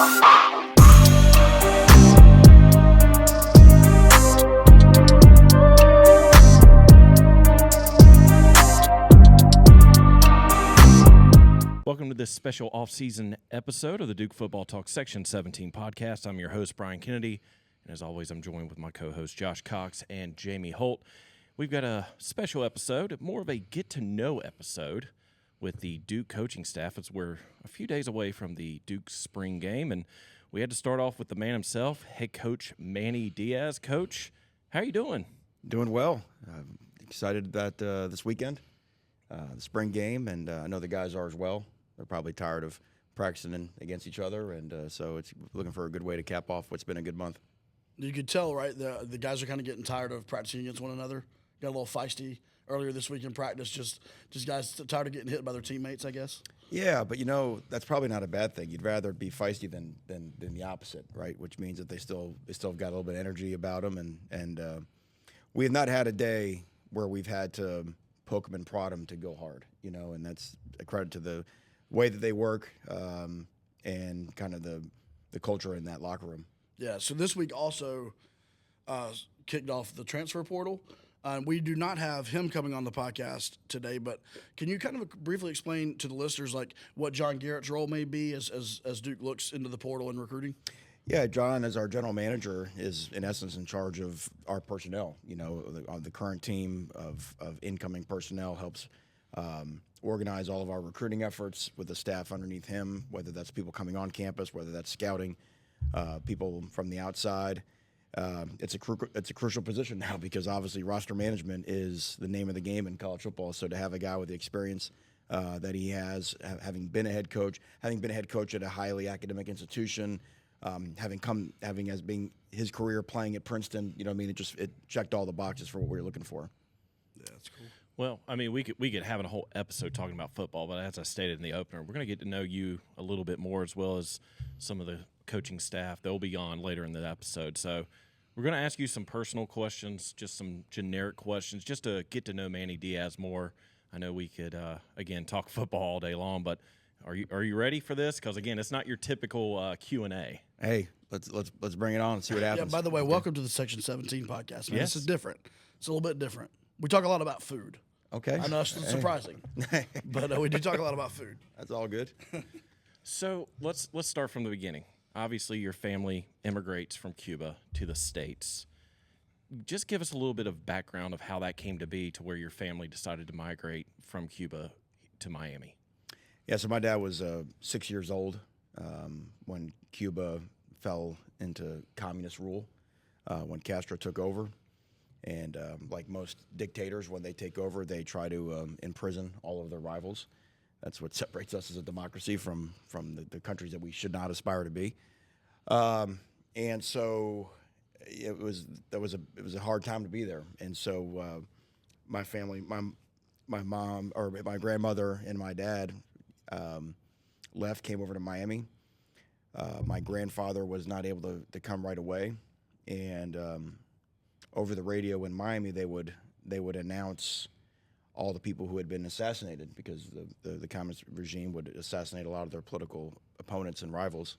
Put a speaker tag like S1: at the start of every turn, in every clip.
S1: Welcome to this special off-season episode of the Duke Football Talk Section 17 podcast. I'm your host, Brian Kennedy, and as always, I'm joined with my co-hosts, Josh Cox and Jamie Holt. We've got a special episode, more of a get-to-know episode with the Duke coaching staff, as we're a few days away from the Duke spring game, and we had to start off with the man himself, head coach Manny Diaz. Coach, how are you doing?
S2: Doing well. Excited about this weekend, the spring game, and I know the guys are as well. They're probably tired of practicing against each other, and so it's looking for a good way to cap off what's been a good month.
S3: You could tell, right? The guys are kind of getting tired of practicing against one another. Got a little feisty earlier this week in practice. Just guys tired of getting hit by their teammates, I guess.
S2: Yeah, but that's probably not a bad thing. You'd rather be feisty than the opposite, right? Which means that they still have got a little bit of energy about them, and we have not had a day where we've had to poke them and prod them to go hard, and that's a credit to the way that they work and kind of the culture in that locker room.
S3: Yeah, so this week also kicked off the transfer portal. We do not have him coming on the podcast today, but can you kind of briefly explain to the listeners like what John Garrett's role may be as Duke looks into the portal and recruiting?
S2: Yeah, John, as our general manager, is in essence in charge of our personnel. The current team of incoming personnel helps organize all of our recruiting efforts with the staff underneath him, whether that's people coming on campus, whether that's scouting, people from the outside. It's a crucial position now because obviously roster management is the name of the game in college football. So to have a guy with the experience that he has, having been a head coach at a highly academic institution, being his career playing at Princeton, it checked all the boxes for what we were looking for.
S3: Yeah, that's cool.
S1: Well, I mean, we could have a whole episode talking about football, but as I stated in the opener, we're going to get to know you a little bit more as well as some of the coaching staff. They'll be on later in the episode. So we're going to ask you some personal questions, just some generic questions, just to get to know Manny Diaz more. I know we could, again, talk football all day long, but are you ready for this? Because, again, it's not your typical Q&A.
S2: Hey, let's bring it on and see what happens.
S3: Yeah, by the way, welcome to the Section 17 podcast. Man.
S1: Yes.
S3: This is different. It's a little bit different. We talk a lot about food.
S2: Okay.
S3: I know it's surprising, but we do talk a lot about food.
S2: That's all good.
S1: So let's start from the beginning. Obviously, your family immigrates from Cuba to the States. Just give us a little bit of background of how that came to be to where your family decided to migrate from Cuba to Miami.
S2: Yeah, so my dad was 6 years old when Cuba fell into communist rule, when Castro took over. And like most dictators, when they take over, they try to imprison all of their rivals. That's what separates us as a democracy from the countries that we should not aspire to be. And so it was a hard time to be there. And so my family, my mom or my grandmother and my dad came over to Miami. My grandfather was not able to come right away, and over the radio in Miami, they would announce all the people who had been assassinated because the communist regime would assassinate a lot of their political opponents and rivals.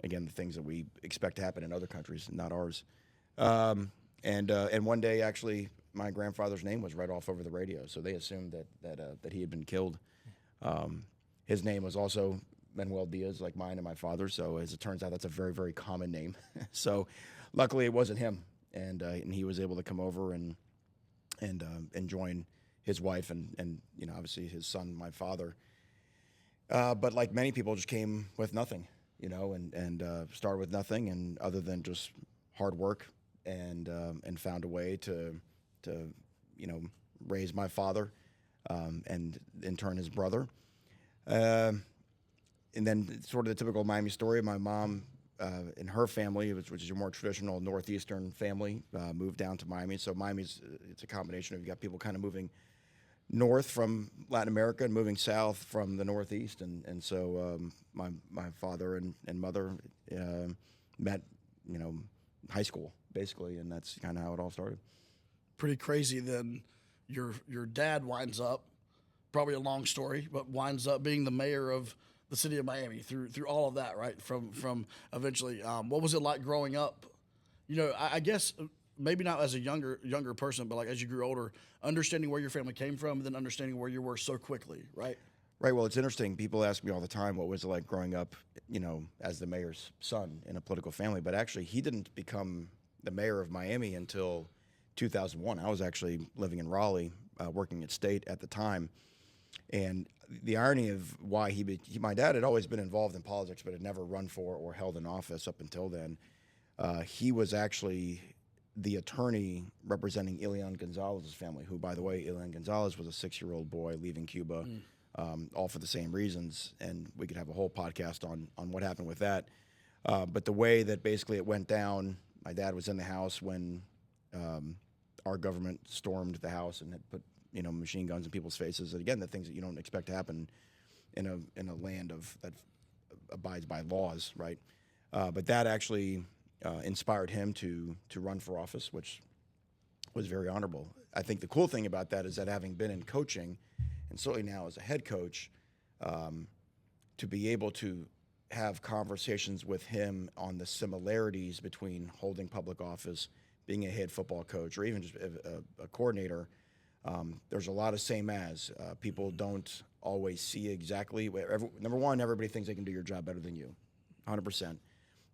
S2: Again, the things that we expect to happen in other countries, not ours. And one day, actually, my grandfather's name was read off over the radio, so they assumed that he had been killed. His name was also Manuel Diaz, like mine and my father's. So as it turns out, that's a very, very common name. So luckily, it wasn't him. And he was able to come over and join his wife and obviously his son, my father. But like many people, just came with nothing, and started with nothing, and other than just hard work and found a way to raise my father and in turn his brother. And then sort of the typical Miami story. My mom. In her family, which is a more traditional northeastern family, moved down to Miami. So it's a combination of, you got people kind of moving north from Latin America and moving south from the northeast. And so my father and mother met, high school, basically, and that's kind of how it all started.
S3: Pretty crazy. Then your dad winds up, probably a long story, but winds up being the mayor of the city of Miami through all of that, right? From eventually, what was it like growing up? You know, I guess maybe not as a younger person, but like as you grew older, understanding where your family came from, and then understanding where you were so quickly, right?
S2: Right. Well, it's interesting. People ask me all the time, what was it like growing up, as the mayor's son in a political family? But actually, he didn't become the mayor of Miami until 2001. I was actually living in Raleigh, working at State at the time. And the irony of why my dad had always been involved in politics, but had never run for or held an office up until then. He was actually the attorney representing Elian Gonzalez's family, who, by the way, Elian Gonzalez was a 6-year-old boy leaving Cuba. All for the same reasons, and we could have a whole podcast on what happened with that. But the way that basically it went down, my dad was in the house when our government stormed the house and had put machine guns in people's faces. And again, the things that you don't expect to happen in a land that abides by laws, right? But that actually inspired him to run for office, which was very honorable. I think the cool thing about that is that having been in coaching, and certainly now as a head coach, to be able to have conversations with him on the similarities between holding public office, being a head football coach, or even just a coordinator, there's a lot of same as. People don't always see exactly. Number one, everybody thinks they can do your job better than you, 100%.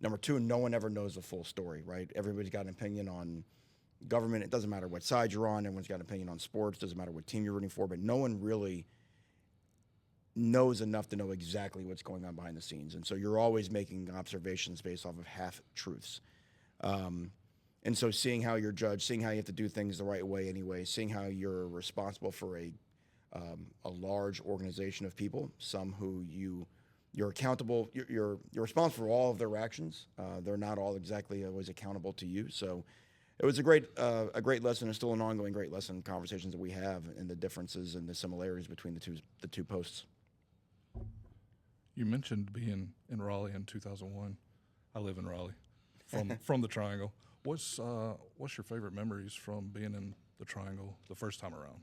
S2: Number two, no one ever knows the full story, right? Everybody's got an opinion on government. It doesn't matter what side you're on. Everyone's got an opinion on sports. Doesn't matter what team you're rooting for. But no one really knows enough to know exactly what's going on behind the scenes. And so you're always making observations based off of half-truths. And so seeing how you're judged, seeing how you have to do things the right way anyway, seeing how you're responsible for a large organization of people, some who you're accountable, you're responsible for all of their actions. They're not all exactly always accountable to you. So it was a great lesson, and still an ongoing great lesson, conversations that we have, and the differences and the similarities between the two posts.
S4: You mentioned being in Raleigh in 2001. I live in Raleigh, from the Triangle. What's your favorite memories from being in the Triangle the first time around?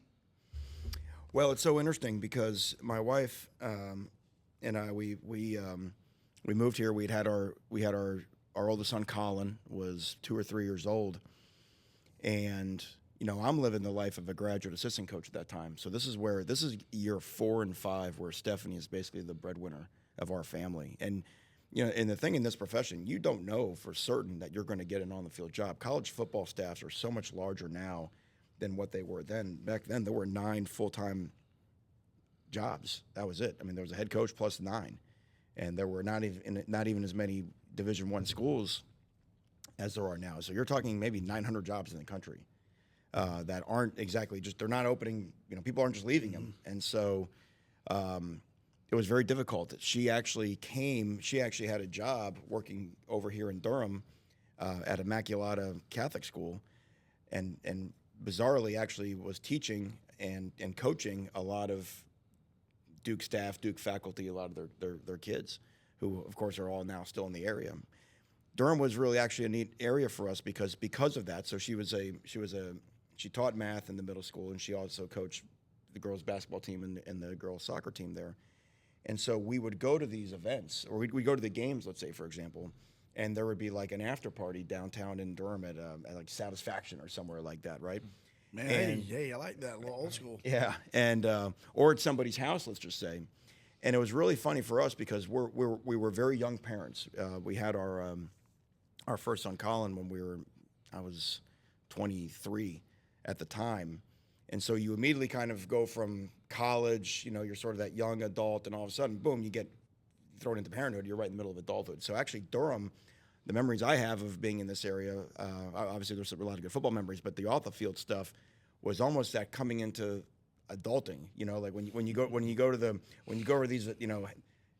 S2: Well, it's so interesting because my wife and I we moved here. We had our oldest son Colin was 2 or 3 years old, and I'm living the life of a graduate assistant coach at that time. So this is year 4 and 5 where Stephanie is basically the breadwinner of our family. And and the thing in this profession, you don't know for certain that you're going to get an on-the-field job. College football staffs are so much larger now than what they were then. Back then, there were 9 full-time jobs. That was it. I mean, there was a head coach plus 9, and there were not even as many Division I schools as there are now. So you're talking maybe 900 jobs in the country that aren't exactly they're not opening. People aren't just leaving them, and so. It was very difficult. She actually had a job working over here in Durham at Immaculata Catholic School, and bizarrely actually was teaching and coaching a lot of Duke staff, Duke faculty, a lot of their kids, who of course are all now still in the area. Durham was really actually a neat area for us because of that. So she taught math in the middle school, and she also coached the girls basketball team and the girls soccer team there. And so we would go to these events, or we'd go to the games, let's say, for example, and there would be like an after party downtown in Durham at like Satisfaction or somewhere like that, right?
S3: Man, hey, I like that, a little old school.
S2: Yeah, and or at somebody's house, let's just say. And it was really funny for us because we were very young parents. We had our first son, Colin, when I was 23 at the time. And so you immediately kind of go from college, you're sort of that young adult, and all of a sudden, boom, you get thrown into parenthood. You're right in the middle of adulthood. So actually, Durham, the memories I have of being in this area, obviously there's a lot of good football memories, but the off the field stuff was almost that coming into adulting. Like when you go to these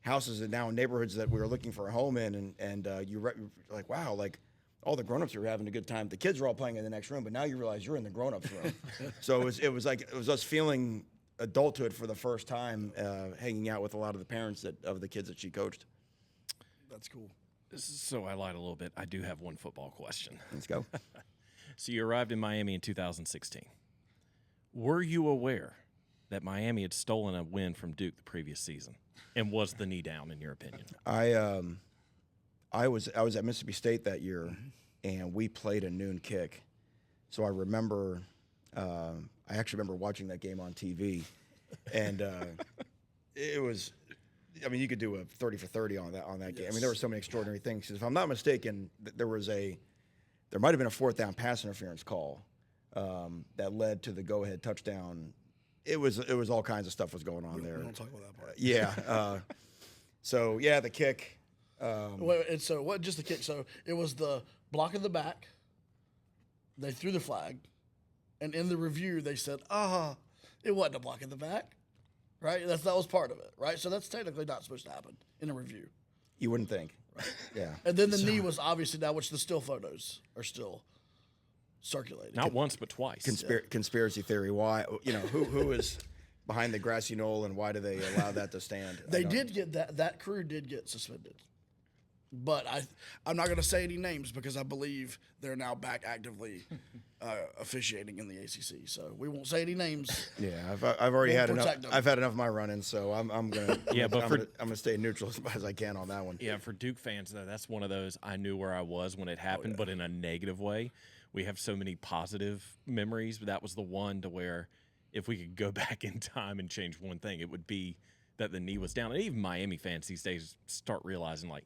S2: houses and now neighborhoods that we were looking for a home in, and you're like, wow, like. All the grown-ups were having a good time. The kids were all playing in the next room, but now you realize you're in the grown-ups room. So it was us feeling adulthood for the first time, hanging out with a lot of the parents of the kids that she coached.
S3: That's cool.
S1: So I lied a little bit. I do have one football question.
S2: Let's go.
S1: So you arrived in Miami in 2016. Were you aware that Miami had stolen a win from Duke the previous season? And was the knee down, in your opinion?
S2: I was at Mississippi State that year, and we played a noon kick. So I remember, I actually remember watching that game on TV, and it was, I mean, you could do a 30 for 30 on that game.
S3: Yes.
S2: I mean, there were so many extraordinary things. If I'm not mistaken, there might have been a fourth down pass interference call that led to the go-ahead touchdown. It was all kinds of stuff was going on there.
S3: We don't talk about that part.
S2: Yeah. So the kick.
S3: And so what? Just the kick. So it was the block in the back. They threw the flag, and in the review they said, it wasn't a block in the back, right? That was part of it, right? So that's technically not supposed to happen in a review.
S2: You wouldn't think. Yeah.
S3: And then the knee was obviously now, which the still photos are still circulating.
S1: Not once, but twice.
S2: Conspiracy theory. Why? Who is behind the grassy knoll, and why do they allow that to stand?
S3: They did get that crew did get suspended. But I'm not going to say any names because I believe they're now back actively officiating in the ACC. So we won't say any names.
S2: Yeah, I've already had enough.
S3: protect them.
S2: I've had enough of my run-ins, so I'm gonna. I'm gonna stay neutral as much as I can on that one.
S1: Yeah, for Duke fans, though, that's one of those I knew where I was when it happened, but in a negative way. We have so many positive memories, but that was the one to where if we could go back in time and change one thing, it would be that the knee was down. And even Miami fans these days start realizing, like,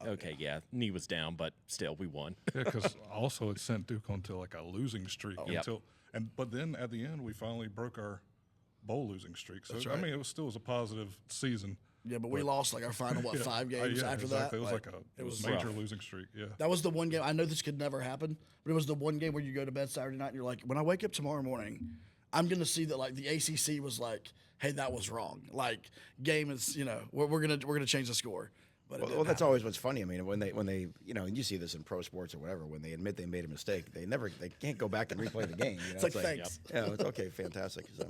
S1: knee was down, but still, we won.
S4: Yeah, because also it sent Duke onto like a losing streak but then at the end we finally broke our bowl losing streak. So
S3: right.
S4: I mean, it was a positive season.
S3: Yeah, but we lost like our final 5 games after that.
S4: It was it was a major losing streak. Yeah,
S3: that was the one game. I know this could never happen, but it was the one game where you go to bed Saturday night and you're like, when I wake up tomorrow morning, I'm gonna see that like the ACC was like, hey, that was wrong. Like game is, we're gonna change the score. But
S2: that's always what's funny. I mean, when they you see this in pro sports or whatever, when they admit they made a mistake, they can't go back and replay the game.
S3: It's like thanks.
S2: Yeah, it's okay, fantastic. So.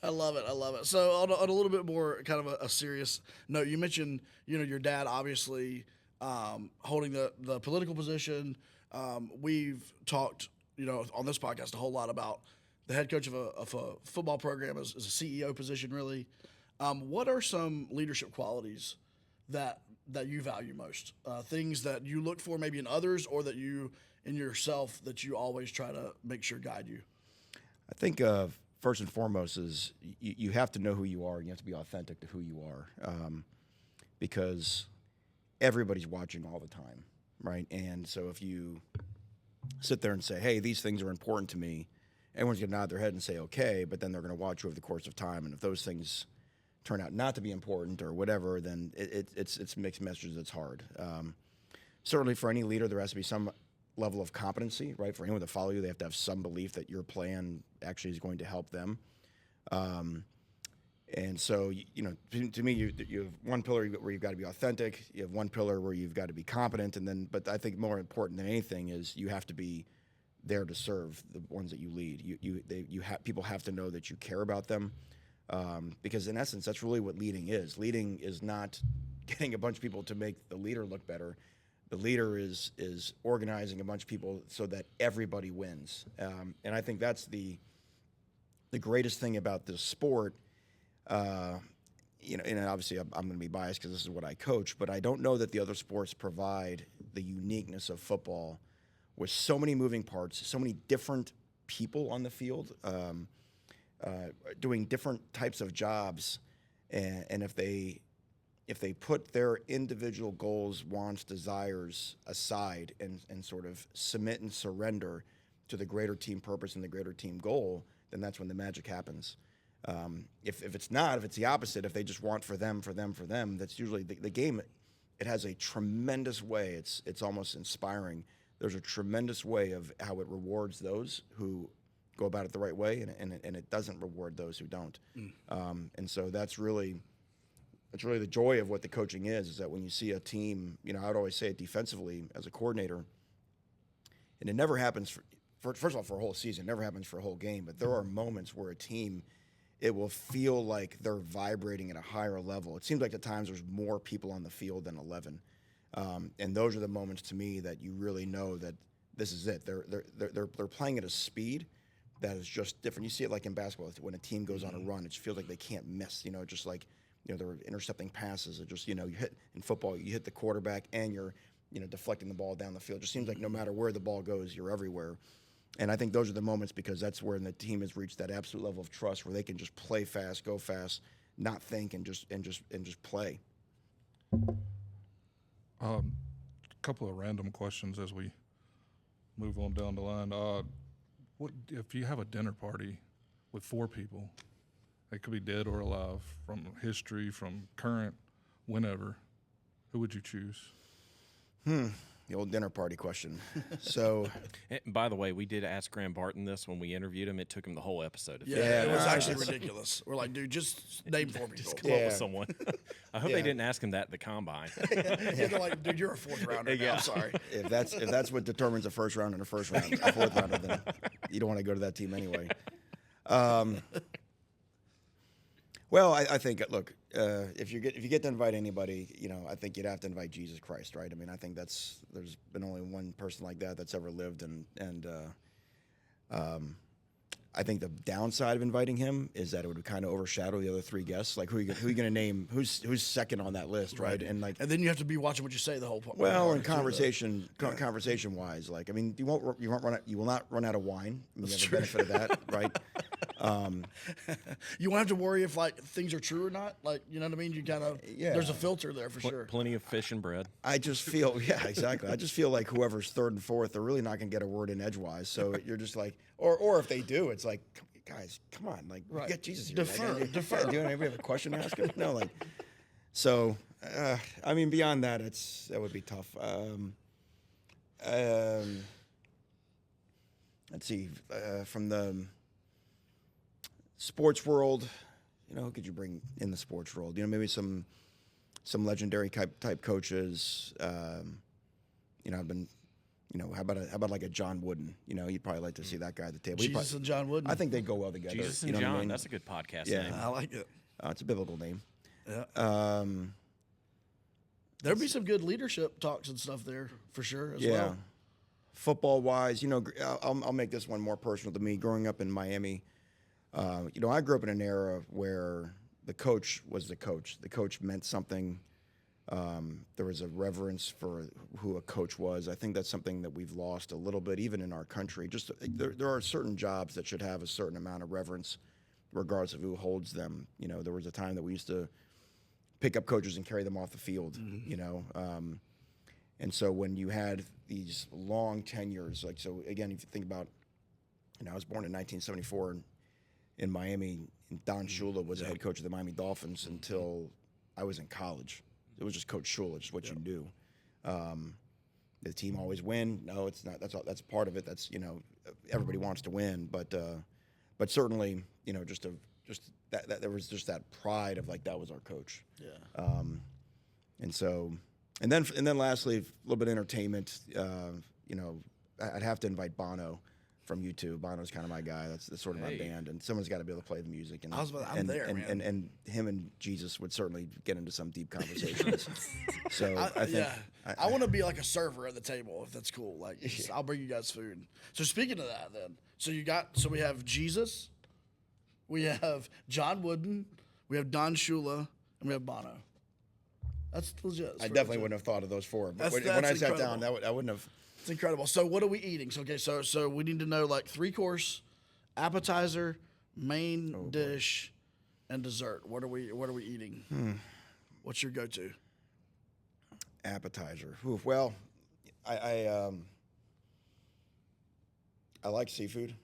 S3: I love it. So on a little bit more kind of a serious note, you mentioned your dad obviously holding the political position. We've talked on this podcast a whole lot about the head coach of a football program is a CEO position really. What are some leadership qualities that you value most? Things that you look for maybe in others or that you in yourself that you always try to make sure guide you?
S2: I think first and foremost is you have to know who you are and you have to be authentic to who you are because everybody's watching all the time, right? And so if you sit there and say, hey, these things are important to me, everyone's going to nod their head and say, okay, but then they're going to watch you over the course of time. And if those things turn out not to be important or whatever, then it's mixed messages. It's hard. Certainly for any leader, there has to be some level of competency, right? For anyone to follow you, they have to have some belief that your plan actually is going to help them. And so, to me, you have one pillar where you've got to be authentic. You have one pillar where you've got to be competent. And then, but I think more important than anything is you have to be there to serve the ones that you lead. People have to know that you care about them. Because in essence, that's really what leading is. Leading is not getting a bunch of people to make the leader look better. The leader is organizing a bunch of people so that everybody wins. And I think that's the greatest thing about this sport. And obviously I'm going to be biased because this is what I coach, but I don't know that the other sports provide the uniqueness of football with so many moving parts, so many different people on the field. Doing different types of jobs, and if they put their individual goals, wants, desires aside and sort of submit and surrender to the greater team purpose and the greater team goal, then that's when the magic happens. If it's the opposite, if they just want for them, that's usually the game. It has a tremendous way. It's almost inspiring. There's a tremendous way of how it rewards those who go about it the right way, and it doesn't reward those who don't. And so that's really the joy of what the coaching is that when you see a team, I would always say it defensively as a coordinator, and it never happens first of all for a whole season, it never happens for a whole game, but there are moments where a team, it will feel like they're vibrating at a higher level. It seems like at times there's more people on the field than 11. And those are the moments to me that you really know that this is it. They're playing at a speed that is just different. You see it like in basketball when a team goes on a run, it just feels like they can't miss. Just like they're intercepting passes. It just you hit in football, you hit the quarterback and you're deflecting the ball down the field. It just seems like no matter where the ball goes, you're everywhere. And I think those are the moments because that's where the team has reached that absolute level of trust where they can just play fast, go fast, not think, and just play.
S4: A couple of random questions as we move on down the line. What if you have a dinner party with 4 people? They could be dead or alive, from history, from current, whenever. Who would you choose?
S2: The old dinner party question. So,
S1: And by the way, we did ask Graham Barton this when we interviewed him. It took him the whole episode. To
S3: Yeah, it was
S2: no,
S3: actually ridiculous. We're like, dude, just name 4 people.
S1: come up
S2: Yeah.
S1: with someone. I hope they didn't ask him that at the combine.
S3: Yeah, they're like, dude, you're a 4th rounder now. I'm sorry.
S2: if that's what determines a first round and a first round, a 4th rounder, then you don't want to go to that team anyway. Well, I think look, if you get to invite anybody, I think you'd have to invite Jesus Christ, right? I mean, I think there's been only one person like that that's ever lived, and I think the downside of inviting him is that it would kind of overshadow the other 3 guests. Like who are you going to name? Who's second on that list, right? And
S3: then you have to be watching what you say the whole point.
S2: well, in conversation wise, like I mean, you will not run out of wine. I mean, you have the benefit of that, right?
S3: You won't have to worry if like things are true or not. Like, you know what I mean? You gotta.
S2: Yeah.
S3: There's a filter there for sure.
S1: Plenty of fish and bread.
S2: I just feel, yeah, exactly. I just feel like whoever's 3rd and 4th, they're really not going to get a word in edgewise. So you're just like, or if they do, it's like, guys, come on, like,
S3: Right.
S2: get Jesus here.
S3: Defer.
S2: Do anybody have a question to ask him? No, like, so, I mean, beyond that, that would be tough. Let's see, from the sports world, who could you bring in the sports world? Maybe some legendary type coaches. I've been, how about like a John Wooden? You'd probably like to see that guy at the table.
S3: Jesus and John Wooden.
S2: I think they go well together.
S1: Jesus and
S2: you know
S1: John.
S2: what I mean?
S1: That's a good podcast
S2: Yeah.
S1: name.
S3: I like it.
S2: It's a biblical name.
S3: Yeah. There'd be some good leadership talks and stuff there for sure as
S2: Yeah.
S3: well.
S2: Football wise, I'll make this one more personal to me. Growing up in Miami, I grew up in an era where the coach was the coach. The coach meant something. There was a reverence for who a coach was. I think that's something that we've lost a little bit, even in our country. Just there are certain jobs that should have a certain amount of reverence, regardless of who holds them. There was a time that we used to pick up coaches and carry them off the field. And so when you had these long tenures, like so again, if you think about, I was born in 1974 in Miami, and Don Shula was the head coach of the Miami Dolphins until I was in college. It was just Coach Shula, just what you do. The team always win. No, it's not. That's part of it. That's everybody wants to win, but certainly just that there was just that pride of like that was our coach.
S3: Yeah.
S2: And then lastly, a little bit of entertainment. I'd have to invite Bono from U2. Bono's kind of my guy. That's sort of my band, and someone's got to be able to play the music. And
S3: I'm there, man.
S2: And him and Jesus would certainly get into some deep conversations. So I think
S3: I want to be like a server at the table if that's cool. Like I'll bring you guys food. So speaking of that, then, so we have Jesus, we have John Wooden, we have Don Shula, and we have Bono. That's legit.
S2: I definitely wouldn't have thought of those 4. But
S3: That's
S2: when I sat
S3: incredible.
S2: down, I wouldn't have.
S3: It's incredible. So what are we eating? So we need to know like 3-course, appetizer, main dish, and dessert. What are we eating? What's your go-to?
S2: Appetizer. Oof, well, I like seafood.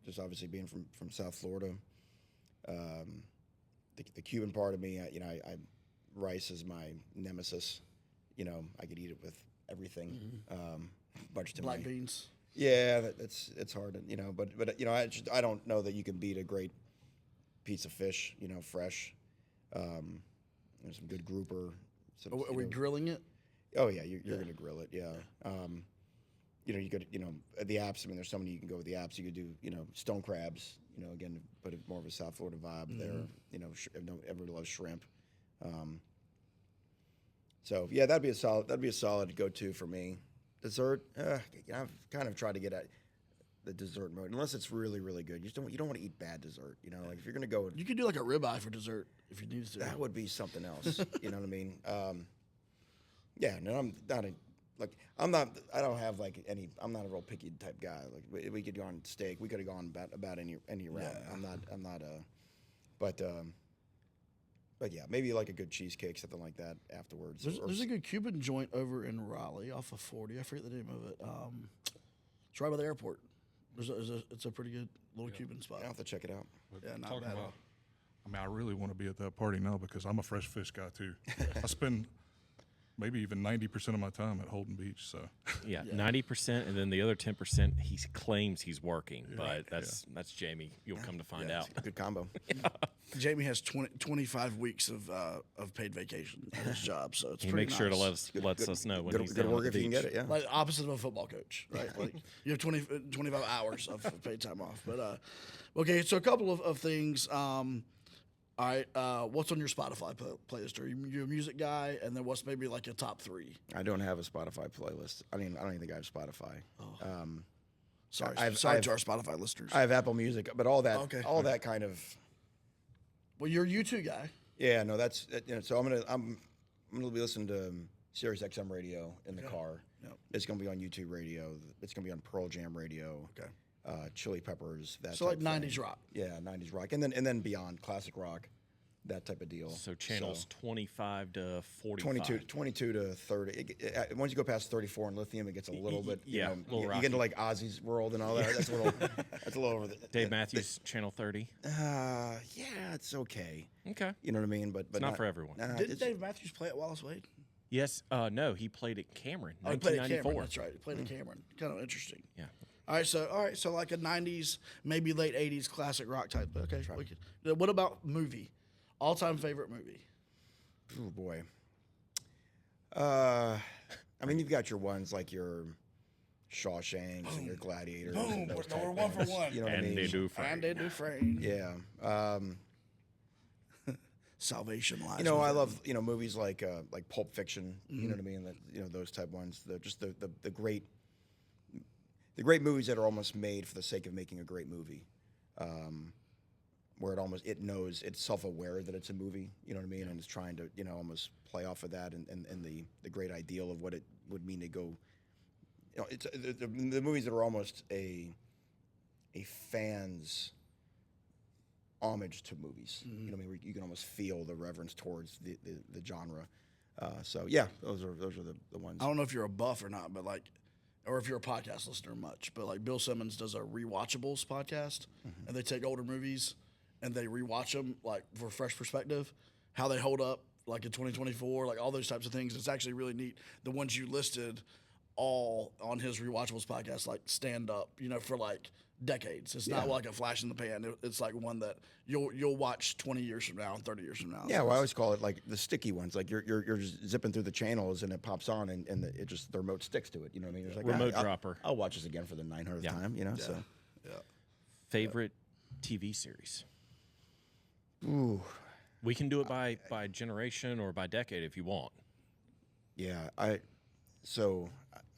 S2: Just obviously being from South Florida. The Cuban part of me, rice is my nemesis. I could eat it with everything. Much to
S3: Black
S2: my
S3: beans.
S2: Yeah, it's hard, but I don't know that you can beat a great piece of fish, fresh. There's some good grouper.
S3: Are we grilling it?
S2: Oh yeah, you're gonna grill it. Yeah. You could the apps. I mean, there's so many you can go with the apps. You could do stone crabs. Again, put it more of a South Florida vibe there. Everybody loves shrimp. So yeah, that'd be a solid go-to for me. Dessert, I've kind of tried to get at. the dessert mode unless it's really really good. You don't want to eat bad dessert. You know, like if you're gonna go,
S3: You could do like a ribeye for dessert if you needed to.
S2: that would be something else. You know what I mean? Yeah, no, I'm not a, like I'm not. I don't have like any. I'm not a real picky type guy. Like we could go on steak. We could have gone about any round.
S3: Yeah.
S2: I'm not a. But yeah, maybe like a good cheesecake, something like that afterwards.
S3: There's a good Cuban joint over in Raleigh off of 40. I forget the name of it. It's right by the airport. It's a pretty good little Cuban spot.
S2: I'll have to check it out.
S4: But
S3: Yeah, not
S4: talking
S3: bad.
S4: about, I mean, I really want to be at that party now because I'm a fresh fish guy too. I spend maybe even 90% of my time at Holden Beach. So
S1: Yeah, 90%, and then the other 10% he claims he's working, but that's Jamie. You'll come to find out.
S2: Good combo.
S3: Jamie has 25 weeks of paid vacation at his job, so it's
S1: He
S3: pretty
S1: makes sure to
S3: nice.
S1: lets us know when
S2: Good,
S1: he's
S2: good
S1: down
S2: work
S1: at
S2: if
S1: the
S2: you can
S1: beach.
S2: get it. Yeah.
S3: Like opposite of a football coach, right? Like you have 25 hours of paid time off. But okay, so a couple of things. All right, what's on your Spotify playlist? Are you a music guy? And then what's maybe like a top 3?
S2: I don't have a Spotify playlist. I don't even think I have Spotify.
S3: Sorry
S2: I've-
S3: to our Spotify listeners.
S2: I have Apple Music, but all that
S3: Okay.
S2: all that kind of
S3: Well, you're a U2 guy.
S2: yeah. No, that's you know. So I'm gonna be listening to Sirius XM radio in the car.
S3: Yep.
S2: It's gonna be on YouTube radio. It's gonna be on Pearl Jam radio.
S3: Okay.
S2: Chili Peppers. That
S3: So like
S2: type thing.
S3: 90s rock.
S2: Yeah, 90s rock, and then beyond classic rock, that type of deal.
S1: So channels 25 to 45.
S2: 22 to 30. Once you go past 34 in lithium, it gets a little bit.
S1: yeah,
S2: you,
S1: little
S2: you
S1: rocky.
S2: get into like Ozzy's world and all that. That's a little. That's a little over the.
S1: Dave Matthews, channel 30.
S2: Yeah, it's okay.
S1: Okay.
S2: You know what I mean? But
S1: Not for everyone.
S3: Didn't Dave Matthews play at Wallace Wade?
S1: Yes. No, he played at Cameron,
S3: Oh, he played at
S1: 1994.
S3: Cameron. That's right. He played at Cameron. Kind of interesting.
S1: Yeah.
S3: All right, so like a 90s, maybe late 80s classic rock type. Okay, wicked. What about movie? All-time favorite movie?
S2: Oh boy. I mean, you've got your ones like your Shawshanks and your Gladiators. And those type
S3: we're one for
S2: things.
S3: one.
S2: You know what I
S1: And
S2: mean?
S1: they do for
S3: Andy Dufresne.
S2: Yeah.
S3: Salvation lies.
S2: You know, I
S3: within.
S2: love movies like Pulp Fiction. You know what I mean? That, those type ones. The great movies that are almost made for the sake of making a great movie, where it knows it's self-aware that it's a movie. You know what I mean? And it's trying to almost play off of that and the great ideal of what it would mean to go. It's the movies that are almost a fan's homage to movies. You know what I mean? Where you can almost feel the reverence towards the genre. So yeah, those are the ones.
S3: I don't know if you're a buff or not, but like, or if you're a podcast listener much, but like Bill Simmons does a Rewatchables podcast, and they take older movies and they rewatch them like for fresh perspective, how they hold up like in 2024, like all those types of things. It's actually really neat. The ones you listed all on his Rewatchables podcast, like stand up, for like decades. It's not like a flash in the pan. It's like one that you'll watch 20 years from now and 30 years from now.
S2: Yeah, well, I always call it like the sticky ones. Like you're just zipping through the channels and it pops on and the remote sticks to it. You know what I mean? It's like
S1: Remote dropper.
S2: I'll watch this again for the 900th time. So
S3: Yeah.
S1: Favorite TV series?
S2: ooh,
S1: We can do it by generation or by decade if you want.
S2: yeah.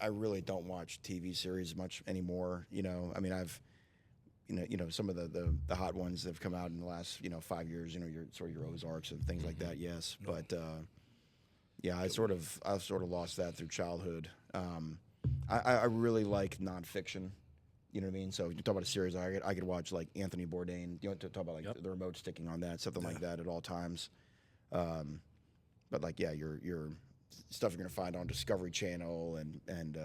S2: I really don't watch TV series much anymore. I mean, I've some of the hot ones that have come out in the last 5 years. Your Ozarks and things like that. Yes, but yeah, I've sort of lost that through childhood. I really like nonfiction. You know what I mean? So you talk about a series, I could watch like Anthony Bourdain. You talk about like the remote sticking on that, something like that at all times. But like your stuff you're gonna find on Discovery Channel and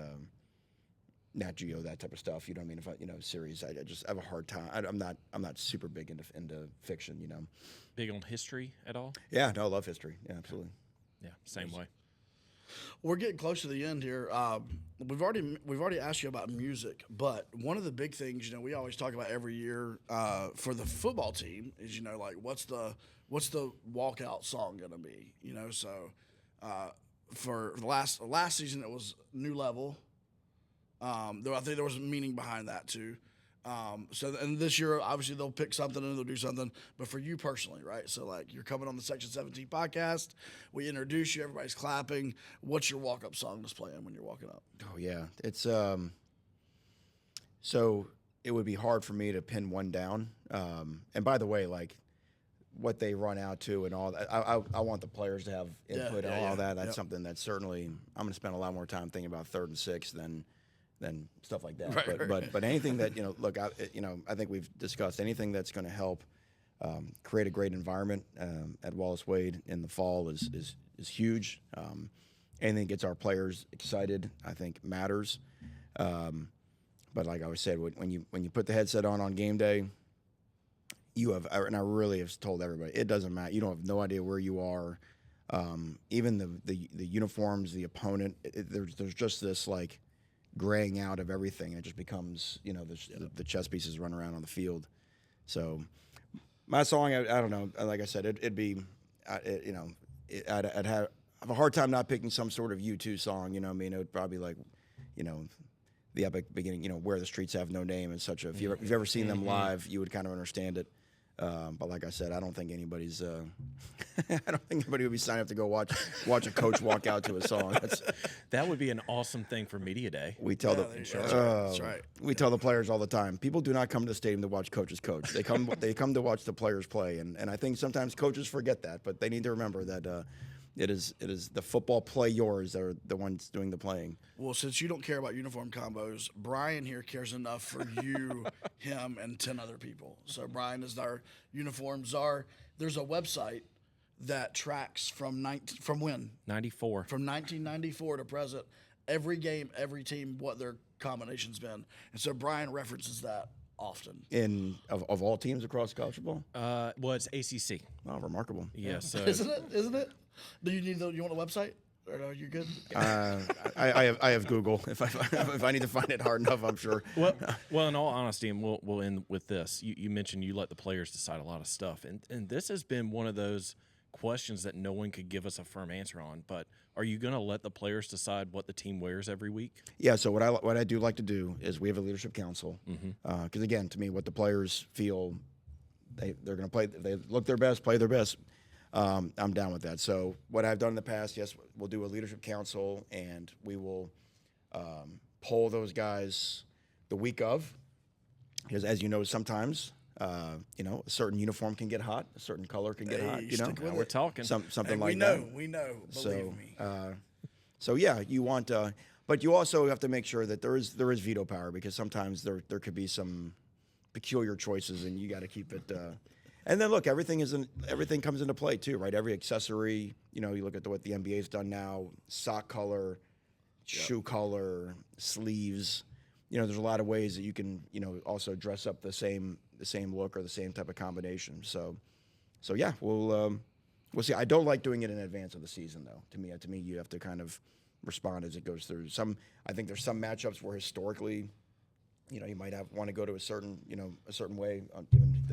S2: Nat Geo, that type of stuff. You know what I mean? If series, I just have a hard time. I'm not super big into fiction.
S1: Big on history at all?
S2: Yeah, no, I love history. Yeah, absolutely.
S1: Yeah, same way.
S3: We're getting close to the end here. We've already asked you about music, but one of the big things we always talk about every year for the football team is like what's the walkout song gonna be? So for the last season it was New Level. Though I think there was a meaning behind that too. And this year, obviously, they'll pick something and they'll do something. But for you personally, right? So, like, you're coming on the Section 17 podcast. We introduce you. Everybody's clapping. What's your walk-up song that's playing when you're walking up?
S2: Oh yeah, it's so it would be hard for me to pin one down. And by the way, like what they run out to and all that, I want the players to have input and all that. That's something that certainly I'm going to spend a lot more time thinking about 3rd and 6 than stuff like that. But anything that, look, I think we've discussed anything that's going to help create a great environment at Wallace Wade in the fall is huge. Anything that gets our players excited, I think, matters. But like I always said, when you put the headset on game day, you have, and I really have told everybody, it doesn't matter. You don't have no idea where you are. Even the uniforms, the opponent, there's just this like graying out of everything. It just becomes, the chess pieces run around on the field. So my song, I don't know. Like I said, it'd be, I'd have a hard time not picking some sort of U2 song. It would probably like, the epic beginning, Where the Streets Have No Name and such. If you've ever seen them live, you would kind of understand it. But like I said, I don't think anybody's. I don't think anybody would be signing up to go watch a coach walk out to a song.
S1: That would be an awesome thing for media day.
S2: We tell
S3: that's right.
S2: We tell the players all the time. People do not come to the stadium to watch coaches coach. They come to watch the players play. And I think sometimes coaches forget that, but they need to remember that. It is the football players that are the ones doing the playing.
S3: Well, since you don't care about uniform combos, Brian here cares enough for you, him, and 10 other people. So Brian is our uniform czar. There's a website that tracks from when?
S1: 94.
S3: From 1994 to present, every game, every team, what their combination's been. And so Brian references that often.
S2: Of all teams across college football?
S1: Well, it's ACC.
S2: Oh, remarkable.
S1: Yes.
S3: Isn't it? Do you want a website? Or no, you're good?
S2: I have Google. If I need to find it hard enough, I'm sure.
S1: Well, in all honesty, and we'll end with this. You mentioned you let the players decide a lot of stuff, and this has been one of those questions that no one could give us a firm answer on. But are you going to let the players decide what the team wears every week?
S2: Yeah. So what I do like to do is we have a leadership council because again, to me, what the players feel they're going to play, if they look their best, play their best. I'm down with that. So what I've done in the past, yes, we'll do a leadership council, and we will poll those guys the week of, because as you know, sometimes a certain uniform can get hot, a certain color can get hot.
S1: Now we're talking
S2: something like
S3: that.
S2: We
S3: know. Believe me.
S2: So yeah, you want, but you also have to make sure that there is veto power, because sometimes there could be some peculiar choices, and you got to keep it. And then look, everything comes into play too, right? Every accessory, you look at what the NBA's done now: sock color, shoe color, sleeves. There's a lot of ways that you can, also dress up the same look or the same type of combination. So yeah, we'll see. I don't like doing it in advance of the season, though. To me, you have to kind of respond as it goes through. I think there's some matchups where historically, you might want to go to a certain way,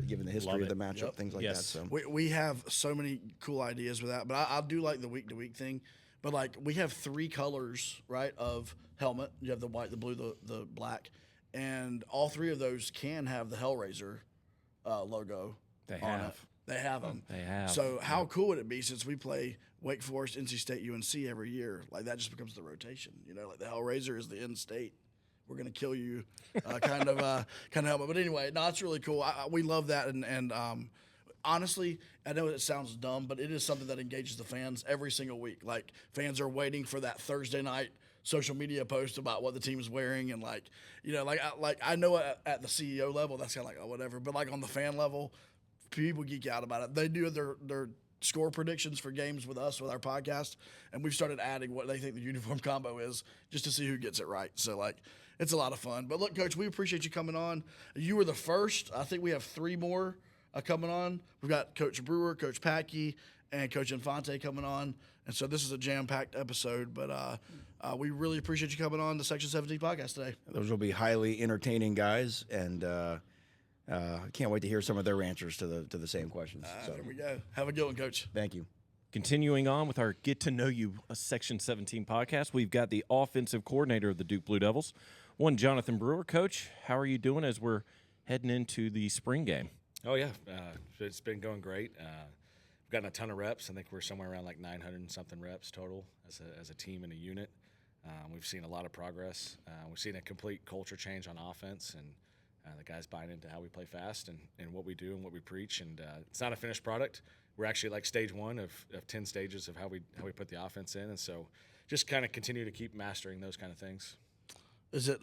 S2: given the history of the matchup, things like that. So
S3: we have so many cool ideas with that, but I do like the week to week thing. But like we have 3 colors, right, of helmet. You have the white, the blue, the black, and all 3 of those can have the Hellraiser logo.
S1: They
S3: on
S1: have.
S3: it. They have them.
S1: They have.
S3: So how cool would it be, since we play Wake Forest, NC State, UNC every year? Like that just becomes the rotation. Like the Hellraiser is the in-state. We're gonna kill you, kind of helmet. But anyway, no, it's really cool. We love that, and honestly, I know it sounds dumb, but it is something that engages the fans every single week. Like fans are waiting for that Thursday night social media post about what the team is wearing, and I know at the CEO level that's kind of like, oh, whatever, but like on the fan level, people geek out about it. They do their score predictions for games with us with our podcast, and we've started adding what they think the uniform combo is just to see who gets it right. So it's a lot of fun. But look, Coach, we appreciate you coming on. You were the first. I think we have 3 more coming on. We've got Coach Brewer, Coach Patke, and Coach Infante coming on. And so this is a jam-packed episode. But we really appreciate you coming on the Section 17 podcast today.
S2: Those will be highly entertaining guys, and can't wait to hear some of their answers to the same questions.
S3: There we go. Have a good one, Coach.
S2: Thank you.
S1: Continuing on with our Get to Know You Section 17 podcast, we've got the offensive coordinator of the Duke Blue Devils, one Jonathan Brewer. Coach, how are you doing as we're heading into the spring game?
S5: Oh, yeah. It's been going great. We've gotten a ton of reps. I think we're somewhere around like 900 and something reps total as a team and a unit. We've seen a lot of progress. We've seen a complete culture change on offense, and The guys buying into how we play fast and what we do and what we preach. And it's not a finished product. We're actually like stage one of 10 stages of how we put the offense in. And so just kind of continue to keep mastering those kind of things.
S3: Is it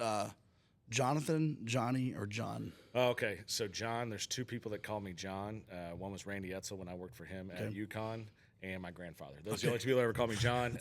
S3: Jonathan, Johnny, or John?
S5: Oh, okay. So John, there's two people that call me John. One was Randy Etzel when I worked for him at UConn, and my grandfather. Those are the only two people that ever call me John.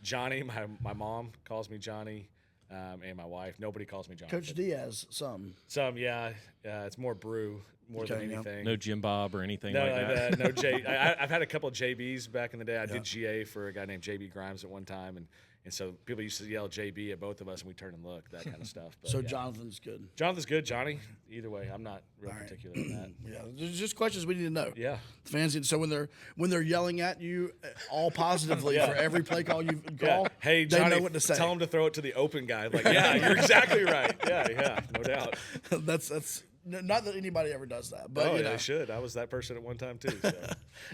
S5: Johnny, my mom calls me Johnny, and my wife. Nobody calls me John.
S3: Coach Diaz, some.
S5: Yeah. It's more Brew more than anything.
S1: No Jim Bob or anything
S5: No,
S1: like that.
S5: No J. I've had a couple of JBs back in the day. I did GA for a guy named JB Grimes at one time, and so people used to yell JB at both of us, and we turn and look, that kind of stuff. But
S3: So Jonathan's good.
S5: Jonathan's good. Johnny, either way, I'm not real particular in that.
S3: Yeah, there's just questions we need to know.
S5: Yeah.
S3: The fans need. So when they're yelling at you, all positively for every play call you call,
S5: Hey,
S3: they
S5: Johnny,
S3: know what to say.
S5: tell him to throw it to the open guy. Like, yeah, you're exactly right. Yeah, no doubt.
S3: that's not that anybody ever does that, but
S5: Oh,
S3: you
S5: yeah,
S3: know.
S5: they should. I was that person at one time too. So.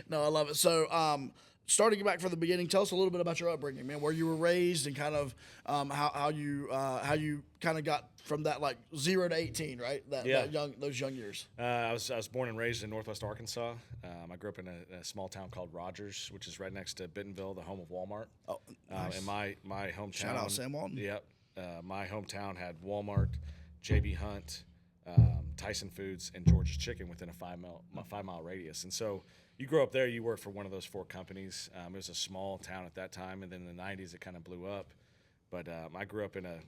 S3: No, I love it. So, starting back from the beginning, tell us a little bit about your upbringing, man. Where you were raised and kind of how you kind of got from that like 0 to 18, right? Those young years.
S5: I was born and raised in Northwest Arkansas. I grew up in a small town called Rogers, which is right next to Bentonville, the home of Walmart.
S3: Oh, nice.
S5: And my hometown.
S3: Shout out Sam Walton.
S5: Yep. My hometown had Walmart, JB Hunt, Tyson Foods, and George's Chicken within a 5-mile radius. And so you grow up there, you work for one of those 4 companies. It was a small town at that time, and then in the 90s it kind of blew up. But I grew up in a,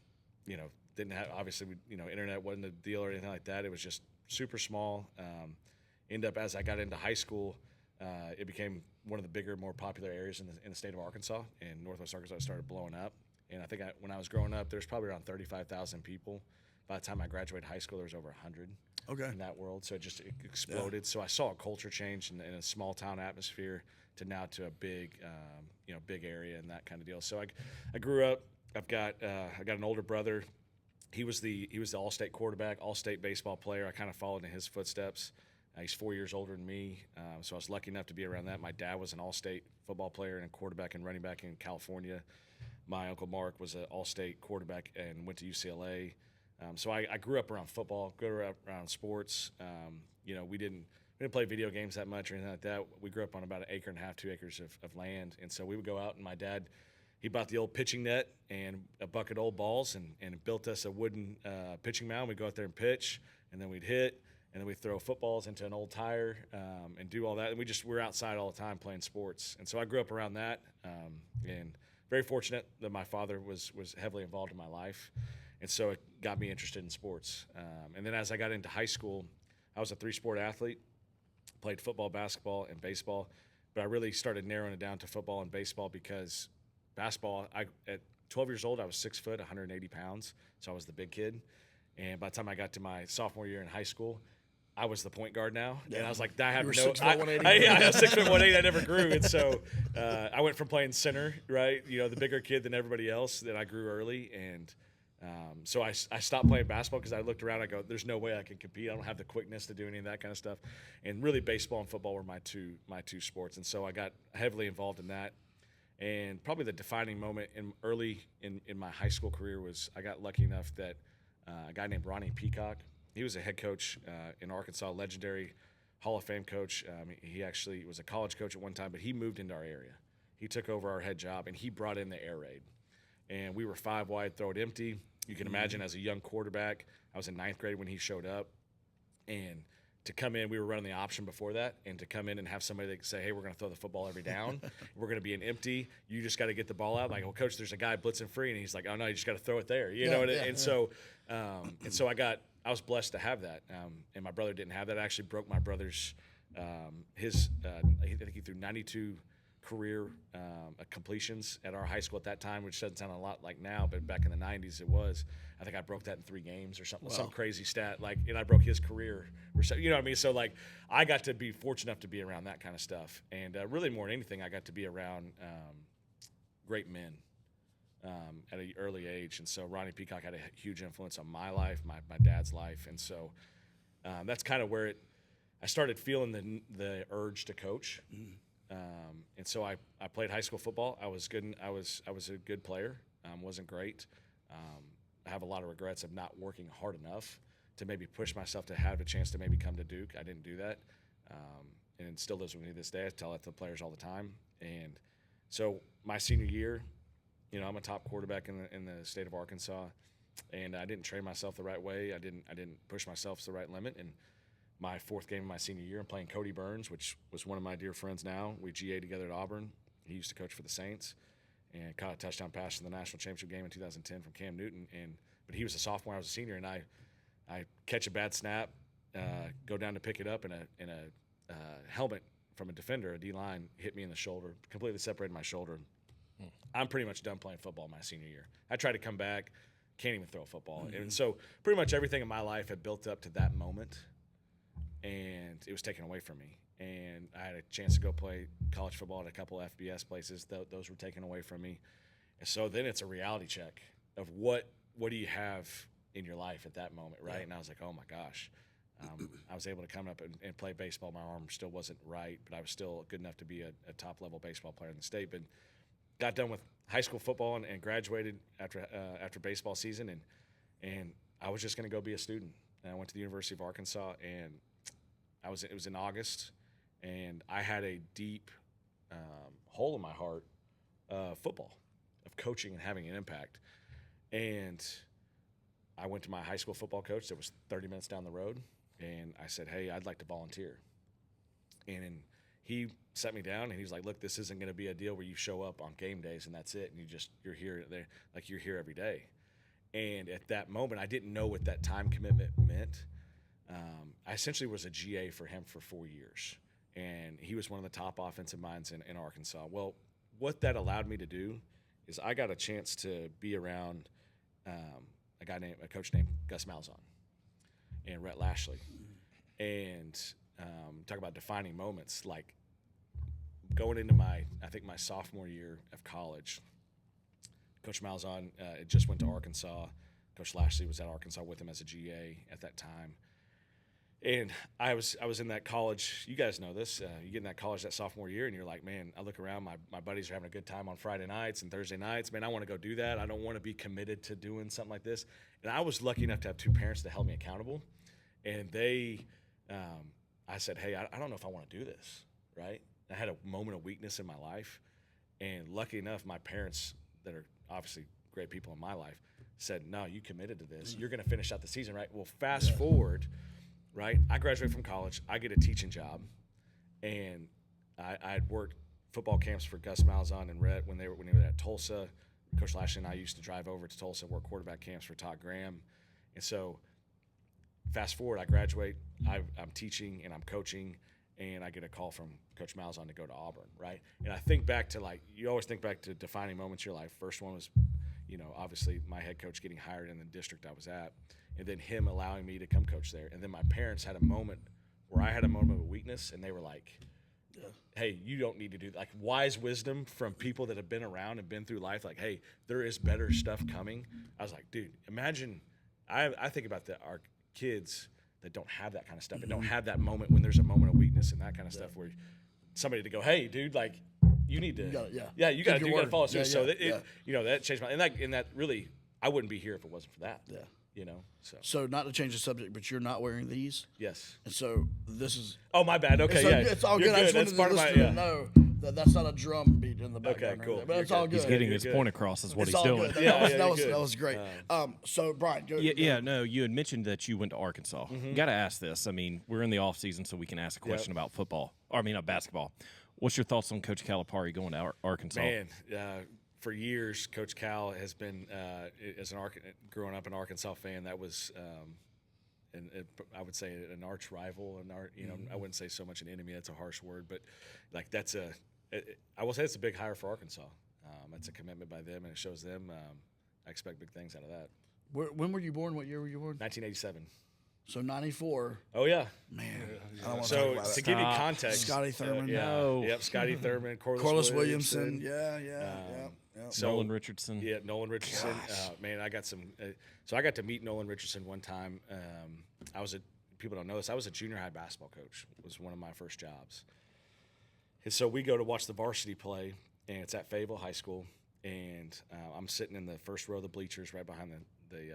S5: didn't have, obviously, internet wasn't a deal or anything like that. It was just super small. Ended up, as I got into high school, it became one of the bigger, more popular areas in the state of Arkansas. And Northwest Arkansas started blowing up. And I think when I was growing up, there's probably around 35,000 people. By the time I graduated high school, there was over 100 in that world. So it just exploded. Yeah. So I saw a culture change in a small town atmosphere to now to a big, big area and that kind of deal. So I grew up. I got an older brother. He was the all-state quarterback, all-state baseball player. I kind of followed in his footsteps. He's 4 years older than me, so I was lucky enough to be around that. My dad was an all-state football player and quarterback and running back in California. My uncle Mark was an all-state quarterback and went to UCLA. So I grew up around football, grew up around sports. We didn't play video games that much or anything like that. We grew up on about 1.5 acres, 2 acres of land, and so we would go out, and my dad, he bought the old pitching net and a bucket of old balls and built us a wooden pitching mound. We'd go out there and pitch, and then we'd hit, and then we'd throw footballs into an old tire and do all that. And we're outside all the time playing sports. And so I grew up around that, and very fortunate that my father was heavily involved in my life. And so it got me interested in sports. And then as I got into high school, I was a 3-sport athlete, played football, basketball, and baseball. But I really started narrowing it down to football and baseball because basketball, at 12 years old, I was 6 foot, 180 pounds. So I was the big kid. And by the time I got to my sophomore year in high school, I was the point guard now. Yeah. And I was like, I have no.
S3: 6 foot 180.
S5: I was 6 foot 180. I never grew. And so I went from playing center, right, the bigger kid than everybody else, then I grew early. And so I stopped playing basketball because I looked around. I go, there's no way I can compete. I don't have the quickness to do any of that kind of stuff. And really, baseball and football were my two sports. And so I got heavily involved in that. And probably the defining moment early in my high school career was I got lucky enough that a guy named Ronnie Peacock, he was a head coach in Arkansas, legendary Hall of Fame coach. He actually was a college coach at one time, but he moved into our area. He took over our head job, and he brought in the air raid. And we were 5 wide, throw it empty. You can imagine as a young quarterback, I was in 9th grade when he showed up. And to come in, we were running the option before that, and to come in and have somebody that could say, hey, we're going to throw the football every down. We're going to be an empty. You just got to get the ball out. Like, well, coach, there's a guy blitzing free. And he's like, oh, no, you just got to throw it there. So I was blessed to have that. And my brother didn't have that. I actually broke my brother's, I think he threw 92 career completions at our high school at that time, which doesn't sound a lot like now, but back in the 90s it was. I think I broke that in 3 games or something, some crazy stat. And I broke his career, or so, you know what I mean? So I got to be fortunate enough to be around that kind of stuff, and really more than anything, I got to be around great men at an early age. And so Ronnie Peacock had a huge influence on my life, my dad's life, and so that's kind of where I started feeling the urge to coach. And so I played high school football. I was good. I was a good player. Wasn't great. I have a lot of regrets of not working hard enough to maybe push myself to have a chance to maybe come to Duke. I didn't do that, and it still lives with me to this day. I tell that to the players all the time. And so my senior year, I'm a top quarterback in the state of Arkansas, and I didn't train myself the right way. I didn't push myself to the right limit. And my fourth game of my senior year, I'm playing Cody Burns, which was one of my dear friends now. We GA together at Auburn. He used to coach for the Saints, and caught a touchdown pass in the national championship game in 2010 from Cam Newton. But he was a sophomore, I was a senior, and I catch a bad snap, go down to pick it up, and a helmet from a defender, a D-line, hit me in the shoulder, completely separated my shoulder. I'm pretty much done playing football my senior year. I tried to come back, can't even throw a football. And so pretty much everything in my life had built up to that moment, and it was taken away from me. And I had a chance to go play college football at a couple of FBS places. Those were taken away from me. And so then it's a reality check of what do you have in your life at that moment, right? Yeah. And I was like, oh, my gosh. I was able to come up and play baseball. My arm still wasn't right, but I was still good enough to be a top-level baseball player in the state. But got done with high school football and graduated after baseball season, and I was just going to go be a student. And I went to the University of Arkansas, and it was in August, and I had a deep hole in my heart of football, of coaching and having an impact. And I went to my high school football coach that was 30 minutes down the road, and I said, hey, I'd like to volunteer. And he sat me down, and he was like, look, this isn't going to be a deal where you show up on game days and that's it, and you're here there, like you're here every day. And at that moment, I didn't know what that time commitment meant. I essentially was a GA for him for 4 years, and he was one of the top offensive minds in Arkansas. Well, what that allowed me to do is I got a chance to be around a coach named Gus Malzahn and Rhett Lashley, and talk about defining moments. Like going into my sophomore year of college, Coach Malzahn just went to Arkansas. Coach Lashley was at Arkansas with him as a GA at that time. And I was in that college. You guys know this. You get in that college that sophomore year, and you're like, man, I look around. My buddies are having a good time on Friday nights and Thursday nights. Man, I want to go do that. I don't want to be committed to doing something like this. And I was lucky enough to have two parents that held me accountable. And I said, hey, I don't know if I want to do this, right? I had a moment of weakness in my life. And lucky enough, my parents, that are obviously great people in my life, said, no, you committed to this. You're going to finish out the season, right? Well, fast forward. Right, I graduated from college. I get a teaching job, and I had worked football camps for Gus Malzahn and Rhett when they were at Tulsa. Coach Lashley and I used to drive over to Tulsa and work quarterback camps for Todd Graham. And so, fast forward, I graduate. I'm teaching and I'm coaching, and I get a call from Coach Malzahn to go to Auburn. Right, and I think back to you always think back to defining moments in your life. First one was, obviously my head coach getting hired in the district I was at. And then him allowing me to come coach there. And then my parents had a moment where I had a moment of weakness, and they were like, hey, you don't need to do that. Like wise wisdom from people that have been around and been through life, like, hey, there is better stuff coming. I was like, dude, imagine I think about our kids that don't have that kind of stuff and don't have that moment when there's a moment of weakness and that kind of stuff where somebody to go, hey, dude, like you need to you got to follow through. That changed my and that really I wouldn't be here if it wasn't for that. Yeah.
S3: So not to change the subject, but you're not wearing these.
S5: Yes.
S3: And so this is.
S5: Oh, my bad. Okay,
S3: it's all good. I just wanted the listener to know that that's not a drum beat in the background.
S5: Okay, cool.
S3: But it's all good.
S1: He's getting his point across, is what he's doing.
S3: That was great. So Brian, go.
S1: No, you had mentioned that you went to Arkansas. Got to ask this. I mean, we're in the off season, so we can ask a question about football. Basketball. What's your thoughts on Coach Calipari going to Arkansas?
S5: Man, for years, Coach Cal has been, growing up an Arkansas fan, that was, I would say an arch rival, I wouldn't say so much an enemy. That's a harsh word, but like I will say it's a big hire for Arkansas. It's a commitment by them, and it shows them. I expect big things out of that.
S3: When were you born? What year were you born?
S5: 1987.
S3: So 94.
S5: Oh yeah,
S3: man. I don't want
S5: to
S3: talk about
S5: to
S3: it.
S5: give you context,
S3: Scotty Thurman.
S5: Scotty Thurman,
S3: Corliss Williamson. Yeah.
S1: So, Nolan Richardson.
S5: Yeah, Nolan Richardson. Man, I got some. So I got to meet Nolan Richardson one time. People don't know this. I was a junior high basketball coach. It was one of my first jobs. And so we go to watch the varsity play, and it's at Fayetteville High School. And I'm sitting in the first row of the bleachers, right behind the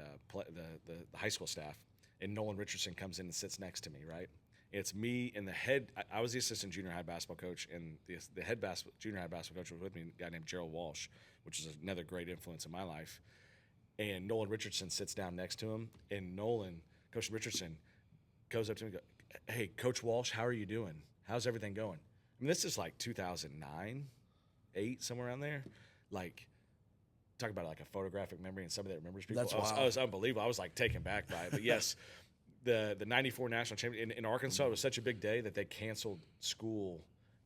S5: high school staff. and Nolan Richardson comes in and sits next to me, right? It's me and the head. I was the assistant junior high basketball coach, and the head junior high basketball coach was with me, a guy named Gerald Walsh, which is another great influence in my life. And Nolan Richardson sits down next to him, and Coach Richardson, goes up to me and goes, "Hey, Coach Walsh, how are you doing? How's everything going?" I mean, this is like 2009, 8, somewhere around there. Like, talk about like a photographic memory and somebody that remembers people.
S3: That's
S5: I
S3: wild.
S5: was unbelievable. I was like taken back by it. But yes, the 94 national champion in Arkansas, it was such a big day that they canceled school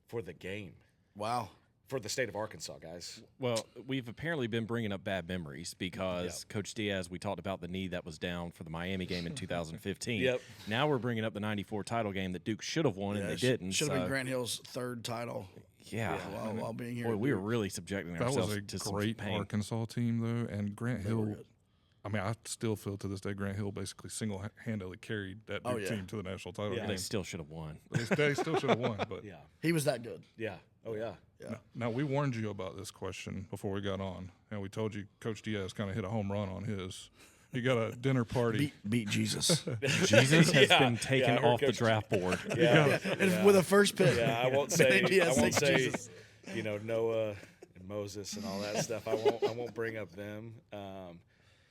S5: for the game.
S3: Wow.
S5: For the state of Arkansas, guys.
S1: Well, we've apparently been bringing up bad memories because Coach Diaz, we talked about the knee that was down for the Miami game in 2015.
S5: Yep.
S1: Now we're bringing up the 94 title game that Duke should have won and they didn't.
S3: Should have been Grant Hill's third title.
S1: Yeah.
S3: While being here.
S1: Boy, we were really subjecting
S4: That
S1: ourselves
S4: was
S1: to
S4: a
S1: some
S4: great
S1: pain.
S4: Arkansas team, though, and Grant Hill. I mean, I still feel to this day Grant Hill basically single-handedly carried that Duke team to the national title
S5: Yeah.
S1: They
S4: game.
S1: still should have won.
S4: They still should have won, but
S5: Yeah.
S3: He was that good.
S5: Yeah. Oh, yeah.
S3: Yeah.
S4: Now, we warned you about this question before we got on, and we told you Coach Diaz kind of hit a home run on his. He got a dinner party.
S3: Beat Jesus.
S1: Jesus has
S5: Yeah.
S1: been taken
S5: Yeah, I heard
S1: off the
S5: Coach-
S1: draft board.
S5: Yeah.
S3: And with a first pick.
S5: Yeah, I won't say.
S3: Diaz
S5: I won't
S3: takes
S5: say.
S3: Jesus.
S5: Noah and Moses and all that stuff. I won't bring up them.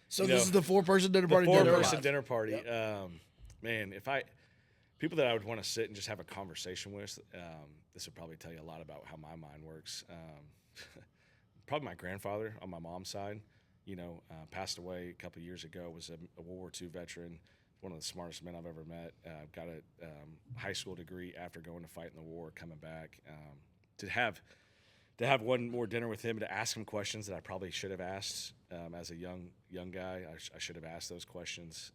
S3: So
S5: You
S3: this
S5: know,
S3: is the 4-person dinner
S5: The
S3: party.
S5: four-person dinner party. Man, people that I would want to sit and just have a conversation with, this would probably tell you a lot about how my mind works. Probably my grandfather on my mom's side. Passed away a couple of years ago. Was a World War II veteran. One of the smartest men I've ever met. Got a high school degree after going to fight in the war, coming back. To have one more dinner with him, to ask him questions that I probably should have asked as a young guy. I should have asked those questions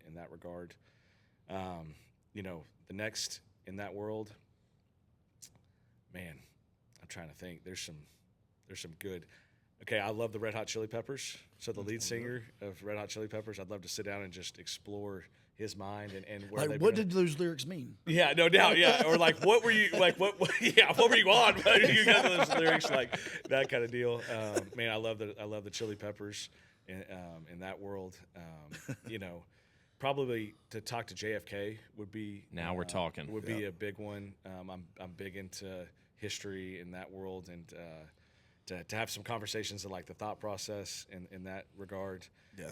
S5: in that regard. The next in that world, man, I'm trying to think. There's some good. Okay, I love the Red Hot Chili Peppers. So the lead singer of Red Hot Chili Peppers, I'd love to sit down and just explore his mind and where
S3: Like,
S5: they've
S3: what
S5: been.
S3: did those lyrics mean?
S5: Yeah, no doubt. Yeah, or like, what were you like? What were you on? You got those lyrics, like that kind of deal. Man, I love the Chili Peppers in that world. Probably to talk to JFK would be
S1: Now we're talking.
S5: would be a big one. I'm big into history in that world, and to have some conversations of like the thought process in that regard.
S3: Yeah.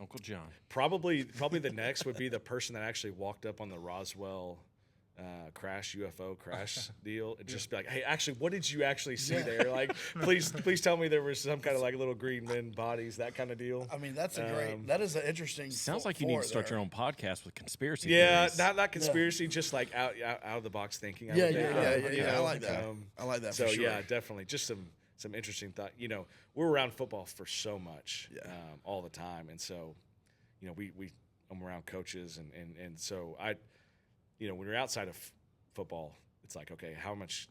S1: Uncle John.
S5: Probably the next would be the person that actually walked up on the Roswell UFO crash deal, and just be like, hey, actually, what did you actually see there? Like, please tell me there was some kind of like little green men bodies, that kind of deal.
S3: I mean, that's a great. That is an interesting.
S1: Sounds like you need to start your own podcast with conspiracy
S5: Yeah,
S1: theories.
S5: not conspiracy, just like out of the box thinking. I
S3: Yeah,
S5: would think,
S3: yeah.
S5: you
S3: I
S5: know,
S3: like that. I like that.
S5: So
S3: for sure.
S5: yeah, definitely, just some interesting thought. We're around football for so much, all the time, and so, I'm around coaches, and so when you're outside of football, it's like, okay, how much,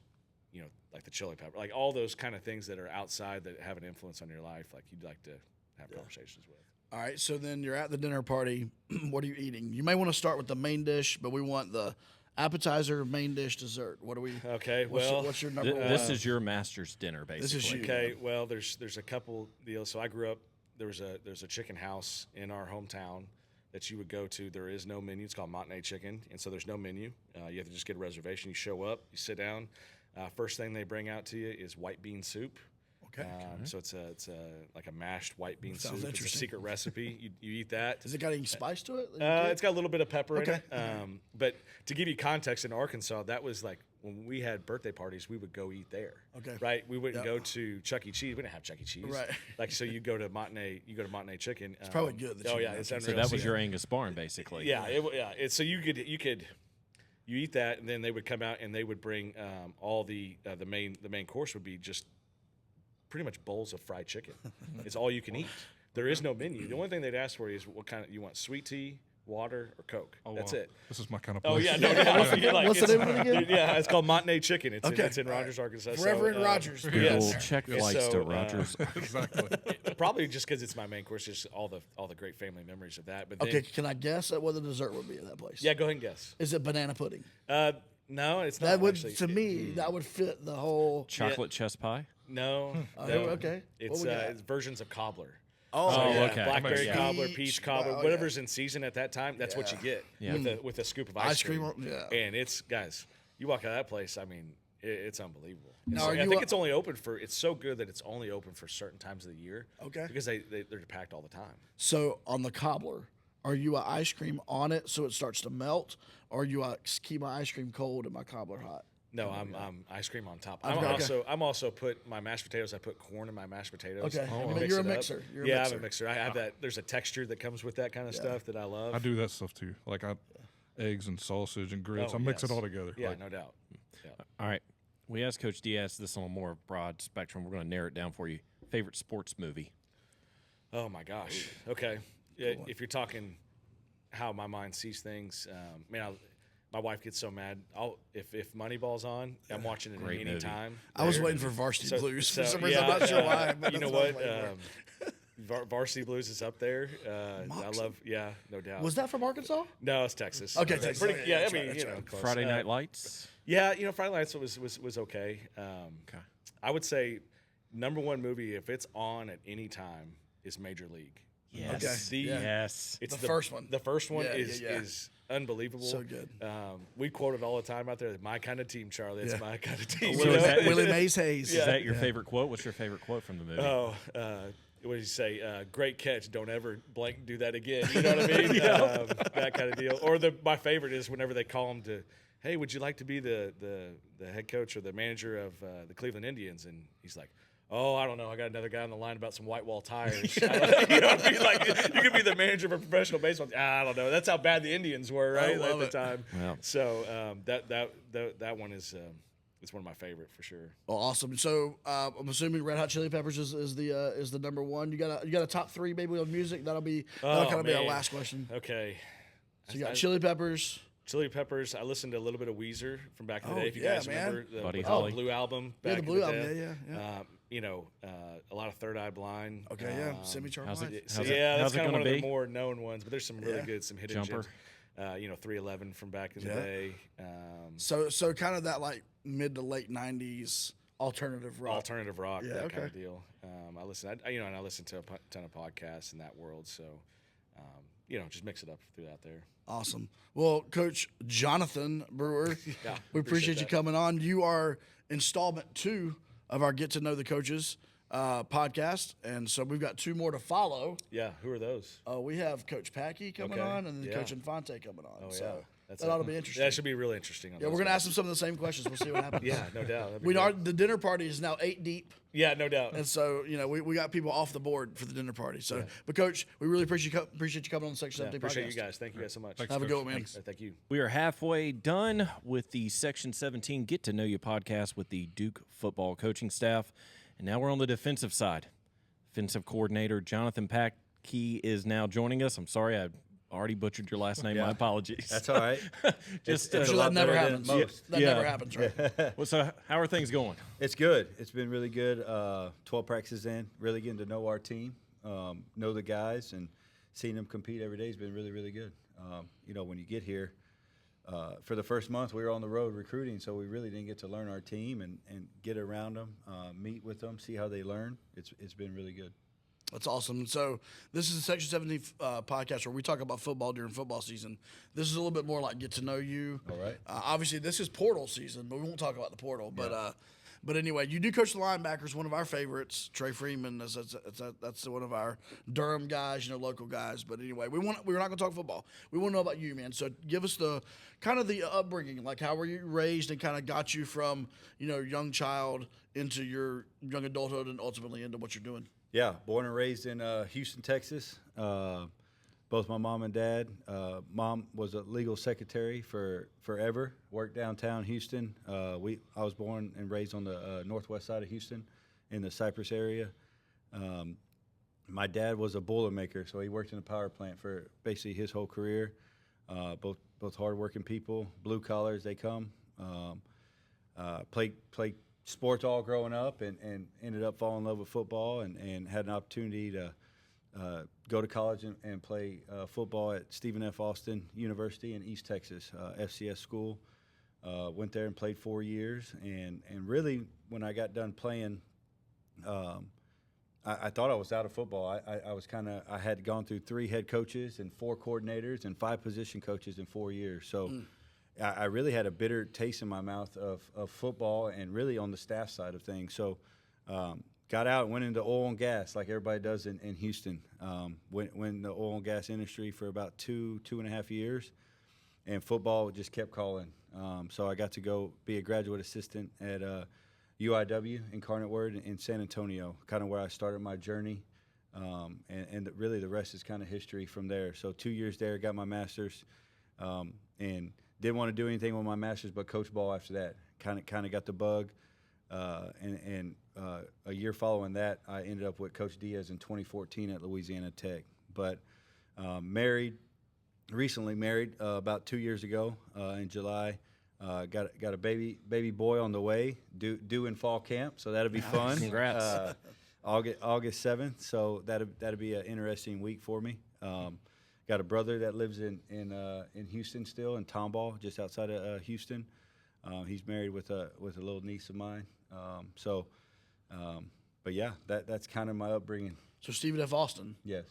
S5: like the Chili Pepper, like all those kind of things that are outside that have an influence on your life, like you'd like to have conversations with.
S3: All right, so then you're at the dinner party. What are you eating? You may want to start with the main dish, but we want the appetizer, main dish, dessert. What do we?
S5: Okay,
S3: What's your number one?
S1: This is your master's dinner, basically.
S3: This is you.
S5: Okay, well, there's a couple deals. So I grew up. There's a chicken house in our hometown that you would go to. There is no menu. It's called Montenay Chicken, and so there's no menu. You have to just get a reservation. You show up, you sit down. First thing they bring out to you is white bean soup.
S3: Okay.
S5: So it's like a mashed white bean
S3: Sounds
S5: soup. It's a
S3: interesting.
S5: secret recipe. You eat that.
S3: Has it got any spice to it?
S5: It's got a little bit of pepper in
S3: Okay.
S5: it. But to give you context, in Arkansas, that was like when we had birthday parties, we would go eat there.
S3: Okay.
S5: Right? We wouldn't
S3: Yep.
S5: go to Chuck E. Cheese. We didn't have Chuck E. Cheese.
S3: Right.
S5: Like, so you go to Montenay Chicken. It's
S3: probably good that
S5: Oh
S3: you
S5: yeah,
S3: did
S5: it's
S3: that.
S1: So
S5: unreal.
S1: that was your Angus barn, basically.
S5: Yeah, so you eat that, and then they would come out and they would bring all the main course would be just pretty much bowls of fried chicken. It's all you can eat. There is no menu. The only thing they'd ask for is what kind of you want: sweet tea, water, or Coke.
S4: Oh,
S5: That's
S4: wow.
S5: it.
S4: This is my kind of
S5: Oh
S4: place.
S5: yeah, no, yeah. You're like,
S3: What's the name of it again?
S5: Yeah, it's called Montenay Chicken. It's
S3: Okay.
S5: it's in Rogers, Arkansas.
S3: Forever
S5: so,
S3: in Rogers.
S1: Google
S5: Yes.
S1: check
S5: Yeah,
S1: flights
S5: so,
S1: to Rogers.
S4: Exactly.
S5: Probably just because it's my main course, just all the great family memories of that. But then,
S3: Okay, can I guess at what the dessert would be at that place?
S5: yeah, go ahead and guess.
S3: Is it banana pudding?
S5: No, it's not.
S3: That would,
S5: actually.
S3: to me, that would fit the whole.
S1: Chocolate chess pie.
S5: No,
S3: Oh,
S5: no.
S3: okay. What
S5: It's
S3: we got?
S5: it's versions of cobbler.
S3: Oh,
S1: Oh,
S3: yeah.
S1: okay.
S5: Blackberry
S1: Yeah.
S5: cobbler, peach cobbler,
S3: Oh, yeah.
S5: whatever's in season at that time, that's what you get with a scoop of ice cream.
S3: Yeah.
S5: And it's, guys, you walk out of that place, I mean, it's unbelievable.
S3: Now,
S5: So
S3: are
S5: I
S3: you
S5: think
S3: a-
S5: it's only open for, it's so good that it's only open for certain times of the year.
S3: Okay.
S5: Because they're packed all the time.
S3: So on the cobbler, are you a ice cream on it so it starts to melt, or are you keep my ice cream cold and my cobbler hot?
S5: No, I'm ice cream on top.
S3: Okay.
S5: I'm also put my mashed potatoes. I put corn in my mashed potatoes.
S3: Okay.
S5: and
S3: But
S5: mix
S3: you're a
S5: it up.
S3: mixer. You're a
S5: yeah,
S3: mixer.
S5: I'm a mixer. I have that. There's a texture that comes with that kind of stuff that I love.
S4: I do that stuff too. Like eggs and sausage and grits.
S5: Oh,
S4: I mix it
S5: yes.
S4: all together.
S5: Yeah,
S4: Like,
S5: no doubt. Yeah.
S1: All right. We asked Coach Diaz this on a more broad spectrum. We're going to narrow it down for you. Favorite sports movie?
S5: Oh my gosh. Okay. Yeah, if you're talking how my mind sees things, man, my wife gets so mad. If Moneyball's on, I'm watching it
S1: Great
S5: any
S1: movie.
S5: time.
S3: I was
S5: There.
S3: waiting for Varsity Blues for
S5: So,
S3: some reason.
S5: yeah,
S3: I'm not sure why. But
S5: You know
S3: that's
S5: what?
S3: I was waiting for.
S5: Varsity Blues is up there. I
S3: Moxie?
S5: love. Yeah, no doubt.
S3: Was that from Arkansas?
S5: No, it's Texas.
S3: Okay, Texas.
S5: Pretty,
S3: Yeah,
S5: yeah,
S3: that's
S5: I mean,
S3: right,
S5: you
S3: that's
S5: know,
S3: right.
S5: close.
S1: Friday Night Lights?
S5: Yeah, Friday Nights was okay.
S1: Okay.
S5: I would say number one movie if it's on at any time is Major League.
S1: Yes.
S3: Okay.
S1: Yes.
S5: It's
S3: The first one.
S5: The first one
S3: Yeah,
S5: is
S3: yeah, yeah.
S5: is unbelievable.
S3: So good.
S5: We quote it all the time out there. My kind of team, Charlie. It's
S3: Yeah.
S5: my kind of team.
S1: So
S5: you
S1: is
S5: know?
S1: that-
S3: Willie Mays Hayes.
S1: Is that your favorite quote? What's your favorite quote from the movie?
S5: Oh, what did he say? Great catch. Don't ever blank do that again. You know what I mean? That kind of deal. Or my favorite is whenever they call him to, hey, would you like to be the head coach or the manager of the Cleveland Indians? And he's like, oh, I don't know. I got another guy on the line about some white wall tires. You know what I mean? Like, you could be the manager of a professional baseball team. I don't know. That's how bad the Indians were, right,
S3: love
S5: at
S3: it.
S5: the time.
S1: Yeah.
S5: So that one is it's one of my favorite for sure.
S3: Well, awesome. So I'm assuming Red Hot Chili Peppers is the number one. You got a top three maybe on music. That'll kind of be our
S5: man.
S3: last question.
S5: Okay.
S3: So you got Chili Peppers.
S5: Chili Peppers. I listened to a little bit of Weezer from back in the
S3: Oh,
S5: day. If you
S3: yeah,
S5: guys
S3: man.
S5: remember the
S1: Buddy
S5: with
S1: Holly.
S5: the Blue album.
S3: Yeah,
S5: Back
S3: the
S5: in
S3: Blue
S5: the
S3: album.
S5: day.
S3: Yeah.
S5: A lot of Third Eye Blind.
S3: Okay, yeah. Semi Charmed
S1: how's
S3: Life.
S1: it-
S5: So,
S1: How's it-
S5: yeah,
S1: how's
S5: that's
S1: it
S5: kind of
S1: gonna
S5: one of
S1: be?
S5: the more known ones, but there's some really
S3: Yeah.
S5: good, some hidden
S1: Jumper.
S5: gems. 311 from back in the
S3: Yeah.
S5: day.
S3: So kind of that like mid to late '90s alternative rock.
S5: Alternative rock,
S3: Yeah,
S5: that
S3: okay.
S5: kind of deal. I listen, and I listen to a ton of podcasts in that world. So, just mix it up throughout there.
S3: Awesome. Well, Coach Jonathan Brewer,
S5: Yeah,
S3: we appreciate you
S5: that.
S3: coming on. You are installment 2 of our Get to Know the Coaches podcast, and so we've got 2 more to follow.
S5: Yeah, who are those?
S3: We have Coach Patke coming
S5: Okay,
S3: on, and then
S5: yeah.
S3: Coach Infante coming on.
S5: Oh,
S3: so
S5: yeah. That's
S3: that ought to be interesting.
S5: That should be really interesting.
S3: Yeah, we're gonna ask them some of the same questions. We'll see what happens.
S5: Yeah, no doubt. That'd be
S3: We
S5: great.
S3: are the dinner party is now 8 deep.
S5: Yeah, no doubt.
S3: And so, we got people off the board for the dinner party. So, but Coach, we really appreciate you coming on the Section
S5: Yeah,
S3: 17
S5: appreciate
S3: podcast.
S5: you guys. Thank you guys so much.
S4: Thanks,
S3: Have a
S4: Coach.
S3: good one, man.
S4: Thanks.
S5: Thank you.
S1: We are halfway done with the Section 17 Get to Know You podcast with the Duke football coaching staff. And now we're on the defensive side. Defensive coordinator Jonathan Patke is now joining us. I'm sorry, I already butchered your last name.
S6: Yeah.
S1: My apologies.
S6: That's all right.
S1: Just
S6: it's a
S3: Sure,
S6: lot
S3: that never
S6: better than
S3: happens.
S6: most.
S3: That
S1: Yeah.
S3: never happens, right?
S1: well, so how are things going?
S6: It's good. It's been really good. 12 practices in, really getting to know our team, know the guys, and seeing them compete every day has been really, really good. When you get here, for the first month, we were on the road recruiting, so we really didn't get to learn our team and get around them, meet with them, see how they learn. It's been really good.
S3: That's awesome. So this is the Section 17 podcast where we talk about football during football season. This is a little bit more like get to know you.
S6: All right.
S3: Obviously, this is portal season, but we won't talk about the portal. But anyway, you do coach the linebackers. One of our favorites, Trey Freeman. That's one of our Durham guys, local guys. But anyway, we're not going to talk football. We want to know about you, man. So give us the kind of the upbringing, like how were you raised, and kind of got you from young child into your young adulthood and ultimately into what you're doing.
S6: Yeah, born and raised in Houston, Texas. Both my mom and dad. Mom was a legal secretary for forever. Worked downtown Houston. I was born and raised on the northwest side of Houston, in the Cypress area. My dad was a boilermaker, so he worked in a power plant for basically his whole career. Both hardworking people, blue collars. They come. Played sports all growing up, and ended up falling in love with football, and had an opportunity to go to college and play football at Stephen F. Austin University in East Texas, FCS school. Went there and played 4 years, and really when I got done playing, I thought I was out of football. I was I had gone through 3 head coaches and 4 coordinators and 5 position coaches in 4 years. So I really had a bitter taste in my mouth of football and really on the staff side of things. So got out and went into oil and gas like everybody does in Houston. Went in the oil and gas industry for about 2.5 years, and football just kept calling. So I got to go be a graduate assistant at UIW, Incarnate Word in San Antonio, kind of where I started my journey. And really the rest is kind of history from there. So 2 years there, got my master's, and didn't want to do anything with my master's but coach ball after that. Kind of got the bug. And a year following that, I ended up with Coach Diaz in 2014 at Louisiana Tech. But recently married about 2 years ago in July. Got a baby boy on the way, due in fall camp, so that'll be fun.
S1: Congrats.
S6: August 7th, so that'll be an interesting week for me. Got a brother that lives in Houston still, in Tomball, just outside of Houston. He's married with a little niece of mine. But yeah, that's kind of my upbringing.
S3: So Stephen F. Austin.
S6: Yes.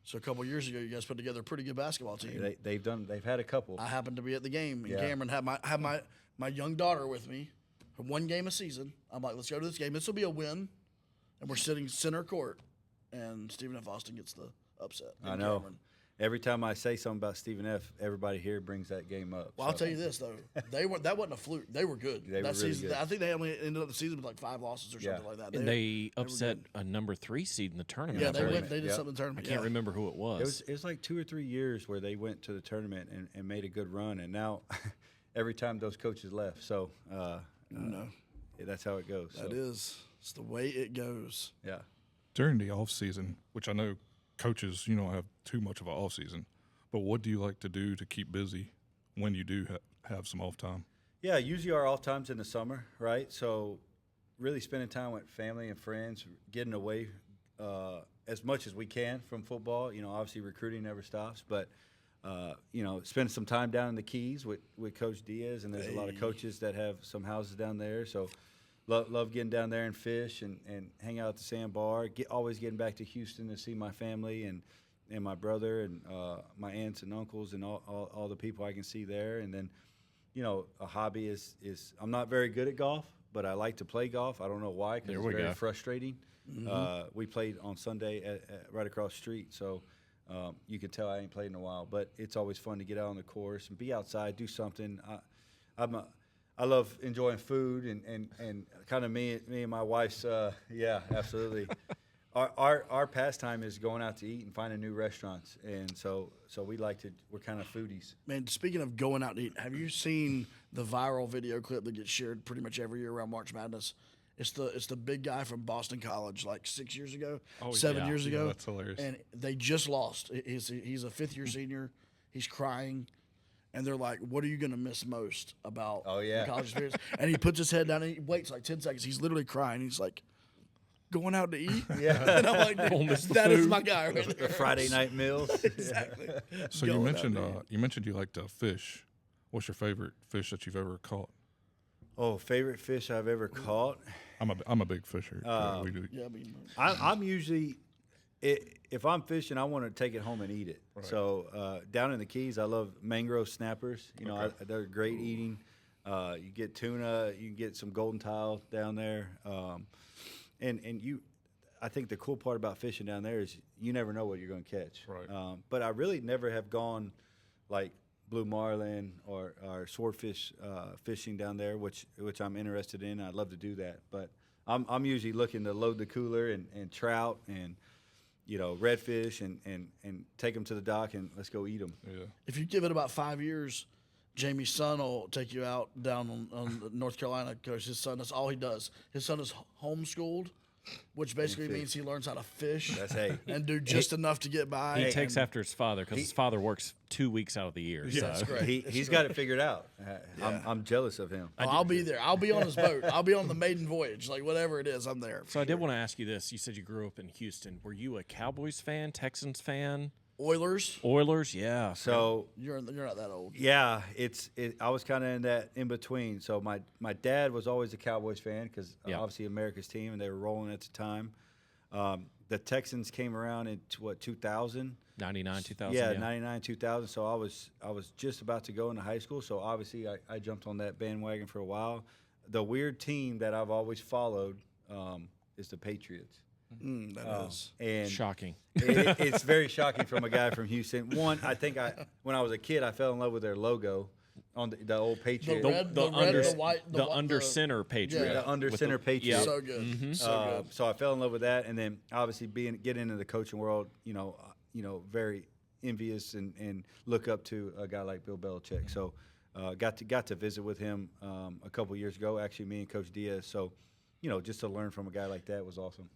S3: So a couple years ago, you guys put together a pretty good basketball team.
S6: They've had a couple.
S3: I happened to be at the game, and
S6: Yeah.
S3: Cameron had my young daughter with me for one game a season. I'm like, let's go to this game. This will be a win, and we're sitting center court, and Stephen F. Austin gets the upset.
S6: I
S3: and
S6: know.
S3: Cameron.
S6: Every time I say something about Stephen F., everybody here brings that game up.
S3: Well, I'll tell you this though, that wasn't a fluke. They were good.
S6: They were
S3: that
S6: really
S3: season,
S6: good.
S3: I think they only ended up the season with like 5 losses or something like that.
S1: And they
S3: were
S1: upset
S3: good.
S1: a number 3 seed in the tournament.
S3: Yeah,
S1: I
S3: they
S1: believe.
S3: went. They did
S6: Yep.
S3: something in the
S1: I
S3: tournament.
S1: can't
S3: yeah.
S1: remember who it was.
S6: It was like 2 or 3 years where they went to the tournament and made a good run, and now every time those coaches left. So
S3: No,
S6: that's how it goes.
S3: that
S6: So,
S3: is. It's the way it goes.
S6: yeah.
S4: During the off season, which I know coaches, don't have too much of an off season, but what do you like to do to keep busy when you do have some off time?
S6: Yeah, usually our off times in the summer, right? So really spending time with family and friends, getting away as much as we can from football. Obviously recruiting never stops, but spend some time down in the Keys with Coach Diaz, and there's a lot of coaches that have some houses down there. So love getting down there and fish and hang out at the sandbar. Always getting back to Houston to see my family and my brother and my aunts and uncles and all the people I can see there. And then, a hobby is I'm not very good at golf, but I like to play golf. I don't know why, because it's very frustrating. We played on Sunday right across the street, so you can tell I ain't played in a while. But it's always fun to get out on the course and be outside, do something. I love enjoying food and kind of me and my wife's yeah, absolutely. Our pastime is going out to eat and finding new restaurants, and so we're kind of foodies.
S3: Man, speaking of going out to eat, have you seen the viral video clip that gets shared pretty much every year around March Madness? It's the big guy from Boston College, like 6 years ago, 7 years ago.
S4: That's hilarious.
S3: And they just lost. He's a 5th-year senior. He's crying. And they're like, what are you going to miss most about the college experience? And he puts his head down and he waits like 10 seconds. He's literally crying. He's like, going out to eat?
S6: Yeah.
S3: And I'm like, that is my guy right there.
S6: The Friday night meals.
S3: Exactly.
S4: So you mentioned you like to fish. What's your favorite fish that you've ever caught?
S6: Oh, favorite fish I've ever caught?
S4: I'm a big fisher. We do.
S3: Yeah, I mean,
S6: I'm usually, if I'm fishing, I want to take it home and eat it.
S4: Right.
S6: So down in the Keys, I love mangrove snappers. They're great eating. You get tuna, you can get some golden tile down there, I think the cool part about fishing down there is you never know what you're going to catch.
S4: Right.
S6: But I really never have gone like blue marlin or swordfish fishing down there, which I'm interested in. I'd love to do that, but I'm usually looking to load the cooler and trout and redfish and take them to the dock and let's go eat them.
S4: Yeah.
S3: if you give it about 5 years, Jamie's son will take you out down on North Carolina because his son, that's all he does. His son is homeschooled, which basically means he learns how to fish and do just enough to get by.
S1: He takes after his father because his father works 2 weeks out of the year.
S3: Yeah,
S1: so.
S3: that's great.
S6: He's got it figured out. I'm jealous of him.
S3: Oh, I'll be there. I'll be on his boat. I'll be on the maiden voyage. Like, whatever it is, I'm there.
S1: So I did want to ask you this. You said you grew up in Houston. Were you a Cowboys fan, Texans fan?
S3: Oilers?
S1: Oilers, yeah.
S6: So
S3: You're not that old.
S6: yeah, I was kind of in that in between. So my dad was always a Cowboys fan because
S1: Yeah.
S6: obviously America's team and they were rolling at the time. the Texans came around in 2000.
S1: 99, 2000.
S6: Yeah, 99, 2000. So I was just about to go into high school. So obviously I jumped on that bandwagon for a while. The weird team that I've always followed is the Patriots.
S3: That is.
S6: And
S1: Shocking.
S6: it's very shocking from a guy from Houston. One, I think when I was a kid, I fell in love with their logo on the old Patriot.
S1: The under center Patriot.
S6: Yeah, the under center Patriot.
S3: So good.
S1: Mm-hmm.
S3: So good.
S6: So I fell in love with that, and then obviously get into the coaching world. Very envious and look up to a guy like Bill Belichick. So got to visit with him a couple years ago. Actually, me and Coach Diaz. So just to learn from a guy like that was awesome.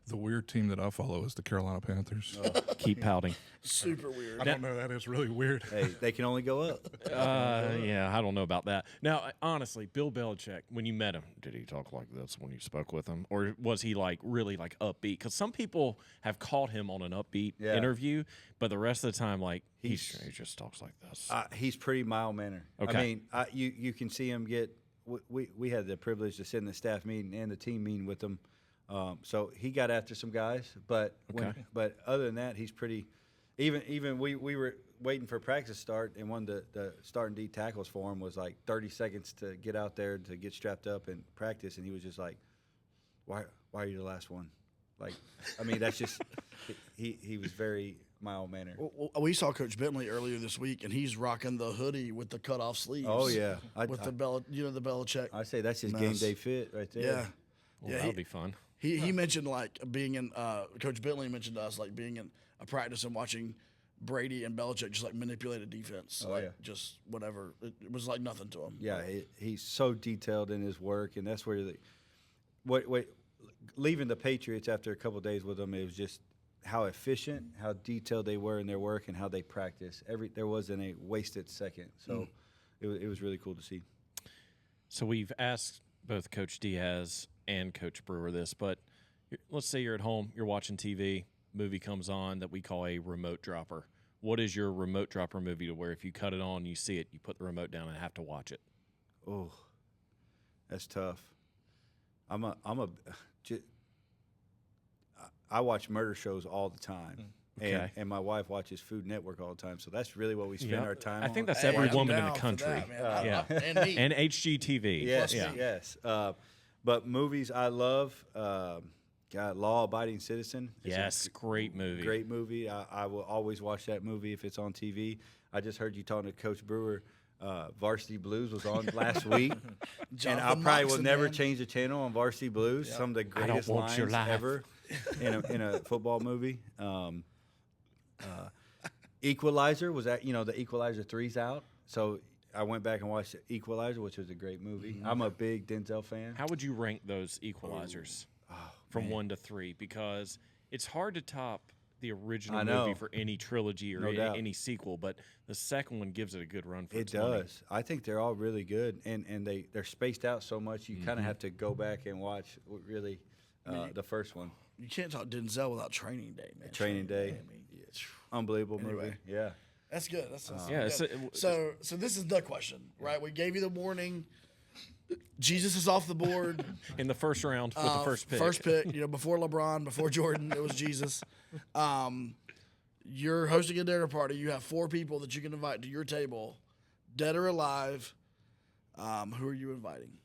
S4: The weird team that I follow is the Carolina Panthers.
S1: Keep pouting.
S3: Super weird.
S4: I don't know. That is really weird.
S6: Hey, they can only go up.
S1: Yeah, I don't know about that. Now, honestly, Bill Belichick, when you met him, did he talk like this when you spoke with him? Or was he really upbeat? Because some people have caught him on an upbeat interview, but the rest of the time, he just talks like this.
S6: He's pretty mild-mannered.
S1: Okay.
S6: I mean, you can see him get – we had the privilege to sit in the staff meeting and the team meeting with him. So he got after some guys, but other than that, he's pretty. Even we were waiting for practice start, and one of the starting D tackles for him was like 30 seconds to get out there to get strapped up and practice, and he was just like, "Why are you the last one?" Like, I mean, that's just he was very mild mannered.
S3: Well, we saw Coach Bentley earlier this week, and he's rocking the hoodie with the cut off sleeves.
S6: Oh yeah,
S3: the Belichick.
S6: I say that's his game day fit right there.
S3: Yeah.
S1: Well, that would be fun.
S3: He mentioned being in Coach Bentley mentioned to us being in a practice and watching Brady and Belichick just manipulate a defense. Just whatever. It was like nothing to him.
S6: Yeah, he's so detailed in his work, and that's where leaving the Patriots after a couple of days with them, it was just how efficient, how detailed they were in their work, and how they practice. There wasn't a wasted second. So it was really cool to see.
S1: So we've asked both Coach Diaz and Coach Brewer this, but let's say you're at home, you're watching TV, movie comes on that we call a remote dropper. What is your remote dropper movie to where if you cut it on, you see it, you put the remote down and have to watch it?
S6: Oh, that's tough. I watch murder shows all the time.
S1: Okay.
S6: And my wife watches Food Network all the time. So that's really what we spend our time on.
S1: I think that's every woman in the
S3: down for
S1: country.
S3: that, man. And me.
S1: And HGTV.
S6: Yes. But movies I love, Law Abiding Citizen.
S1: Yes, great movie.
S6: Great movie. I will always watch that movie if it's on TV. I just heard you talking to Coach Brewer. Varsity Blues was on last week. And I probably will never change the channel on Varsity Blues. Some of the greatest lines ever in a football movie. Equalizer was that, the Equalizer 3's out. So I went back and watched Equalizer, which was a great movie. I'm a big Denzel fan.
S1: How would you rank those Equalizers from 1 to 3? Because it's hard to top the original movie for any trilogy or any sequel, but the second one gives it a good run for its money.
S6: It does. I think they're all really good, and they're spaced out so much you kind of have to go back and watch really the first one.
S3: You can't talk Denzel without Training Day, man.
S6: Training Day. Unbelievable movie. Yeah.
S3: That's good. That's
S1: good.
S3: So this is the question, right? We gave you the warning. Jesus is off the board
S1: in the first round with the first pick.
S3: First pick, before LeBron, before Jordan, it was Jesus. You're hosting a dinner party. You have 4 people that you can invite to your table, dead or alive. Who are you inviting?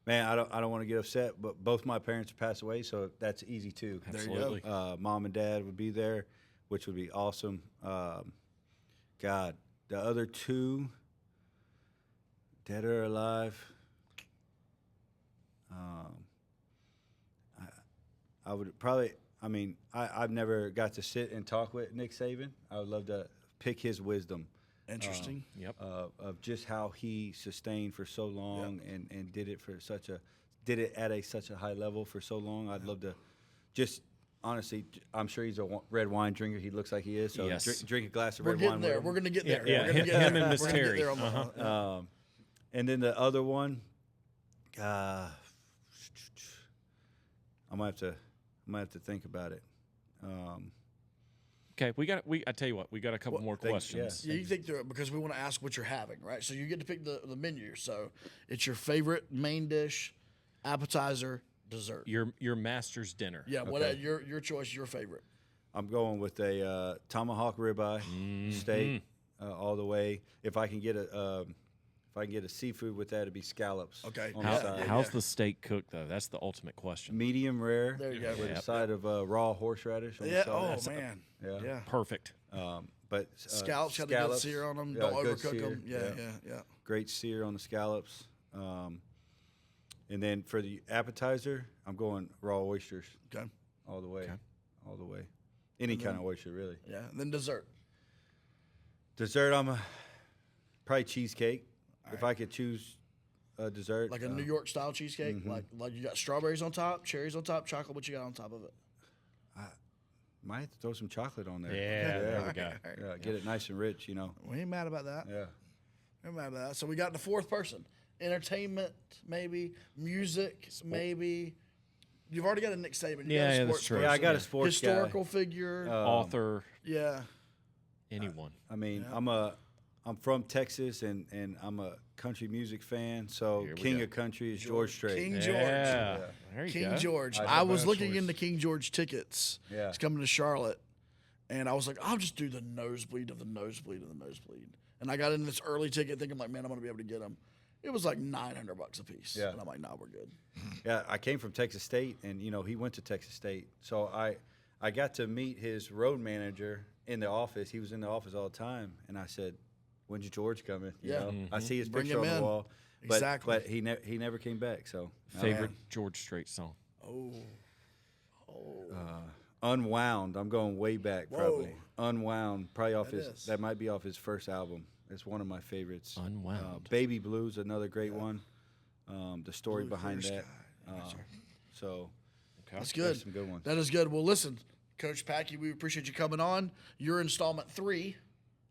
S6: Man, I don't want to get upset, but both my parents passed away, so that's easy too.
S1: Absolutely.
S6: Mom and Dad would be there, which would be awesome. God, the other 2, dead or alive. I would probably. I mean, I've never got to sit and talk with Nick Saban. I would love to pick his wisdom.
S3: Interesting.
S6: Of just how he sustained for so long and did it at such a high level for so long. I'd love to just honestly. I'm sure he's a red wine drinker. He looks like he is. So drink a glass of red wine.
S3: We're going to get there.
S1: Yeah, him and Miss Terry.
S6: And then the other one, I might have to think about it.
S1: Okay, I tell you what, we got a couple more questions.
S3: Yeah, you think through it because we want to ask what you're having, right? So you get to pick the menu. So it's your favorite main dish, appetizer, dessert?
S1: Your master's dinner.
S3: Yeah, what your choice, your favorite.
S6: I'm going with a tomahawk ribeye steak all the way. If I can get a seafood with that, it'd be scallops.
S3: Okay.
S6: On the side.
S1: How's the steak cooked though? That's the ultimate question.
S6: Medium rare.
S3: There you go.
S6: With a side of raw horseradish on
S3: Yeah.
S6: the side.
S3: Oh man.
S6: Yeah.
S3: Yeah.
S1: Perfect.
S6: But
S3: Scallops got a good sear on them.
S6: yeah,
S3: Don't
S6: good
S3: overcook
S6: sear,
S3: them. Yeah.
S6: Great sear on the scallops. And then for the appetizer, I'm going raw oysters
S3: Okay.
S6: all the way. All the way. Any kind of oyster, really.
S3: Yeah. And then dessert.
S6: Dessert, probably cheesecake. If I could choose a dessert.
S3: Like a New York style cheesecake. Like you got strawberries on top, cherries on top, chocolate. What you got on top of it?
S6: Might have to throw some chocolate on there.
S1: Yeah, there we go.
S6: Yeah, get it nice and rich, you know.
S3: We ain't mad about that.
S6: Yeah.
S3: We ain't mad about that. So we got the fourth person. Entertainment, maybe. Music, maybe. You've already got a Nick Saban. You got a
S1: Yeah,
S3: sports
S1: that's true.
S3: person.
S6: Yeah, I got a sports
S3: historical
S6: guy.
S3: figure.
S1: Author,
S3: Yeah.
S1: anyone.
S6: I mean, I'm from Texas and I'm a country music fan. So
S1: Here we
S6: King
S1: go.
S6: of Country is George Strait.
S3: King George.
S1: Yeah. There you
S3: King
S1: go.
S3: George.
S6: I
S3: I
S6: know
S3: was
S4: bad
S3: looking
S4: choice.
S3: into King George tickets.
S6: Yeah.
S3: He's coming to Charlotte. And I was like, I'll just do the nosebleed of the nosebleed of the nosebleed. And I got in this early ticket thinking, like, man, I'm going to be able to get them. It was like $900 a piece.
S6: Yeah.
S3: And I'm like, nah, we're good.
S6: Yeah, I came from Texas State, and he went to Texas State. So I got to meet his road manager in the office. He was in the office all the time, and I said, "When's George coming?" You
S3: Yeah.
S6: know? I see his
S3: Bring
S6: picture
S3: him
S6: on
S3: in.
S6: the wall, but,
S3: Exactly.
S6: But he never came back. So
S1: Favorite George Strait song.
S6: Unwound. I'm going way back, probably.
S3: Whoa.
S6: Unwound, probably off his.
S3: is.
S6: That might be off his first album. It's one of my favorites.
S1: Unwound.
S6: Baby Blues, another great one. The story
S3: Blue
S6: behind
S3: Clear
S6: that.
S3: Sky.
S6: So
S3: That's
S6: there's
S3: good.
S6: some good ones.
S3: That is good. Well, listen, Coach Patke, we appreciate you coming on. Your installment 3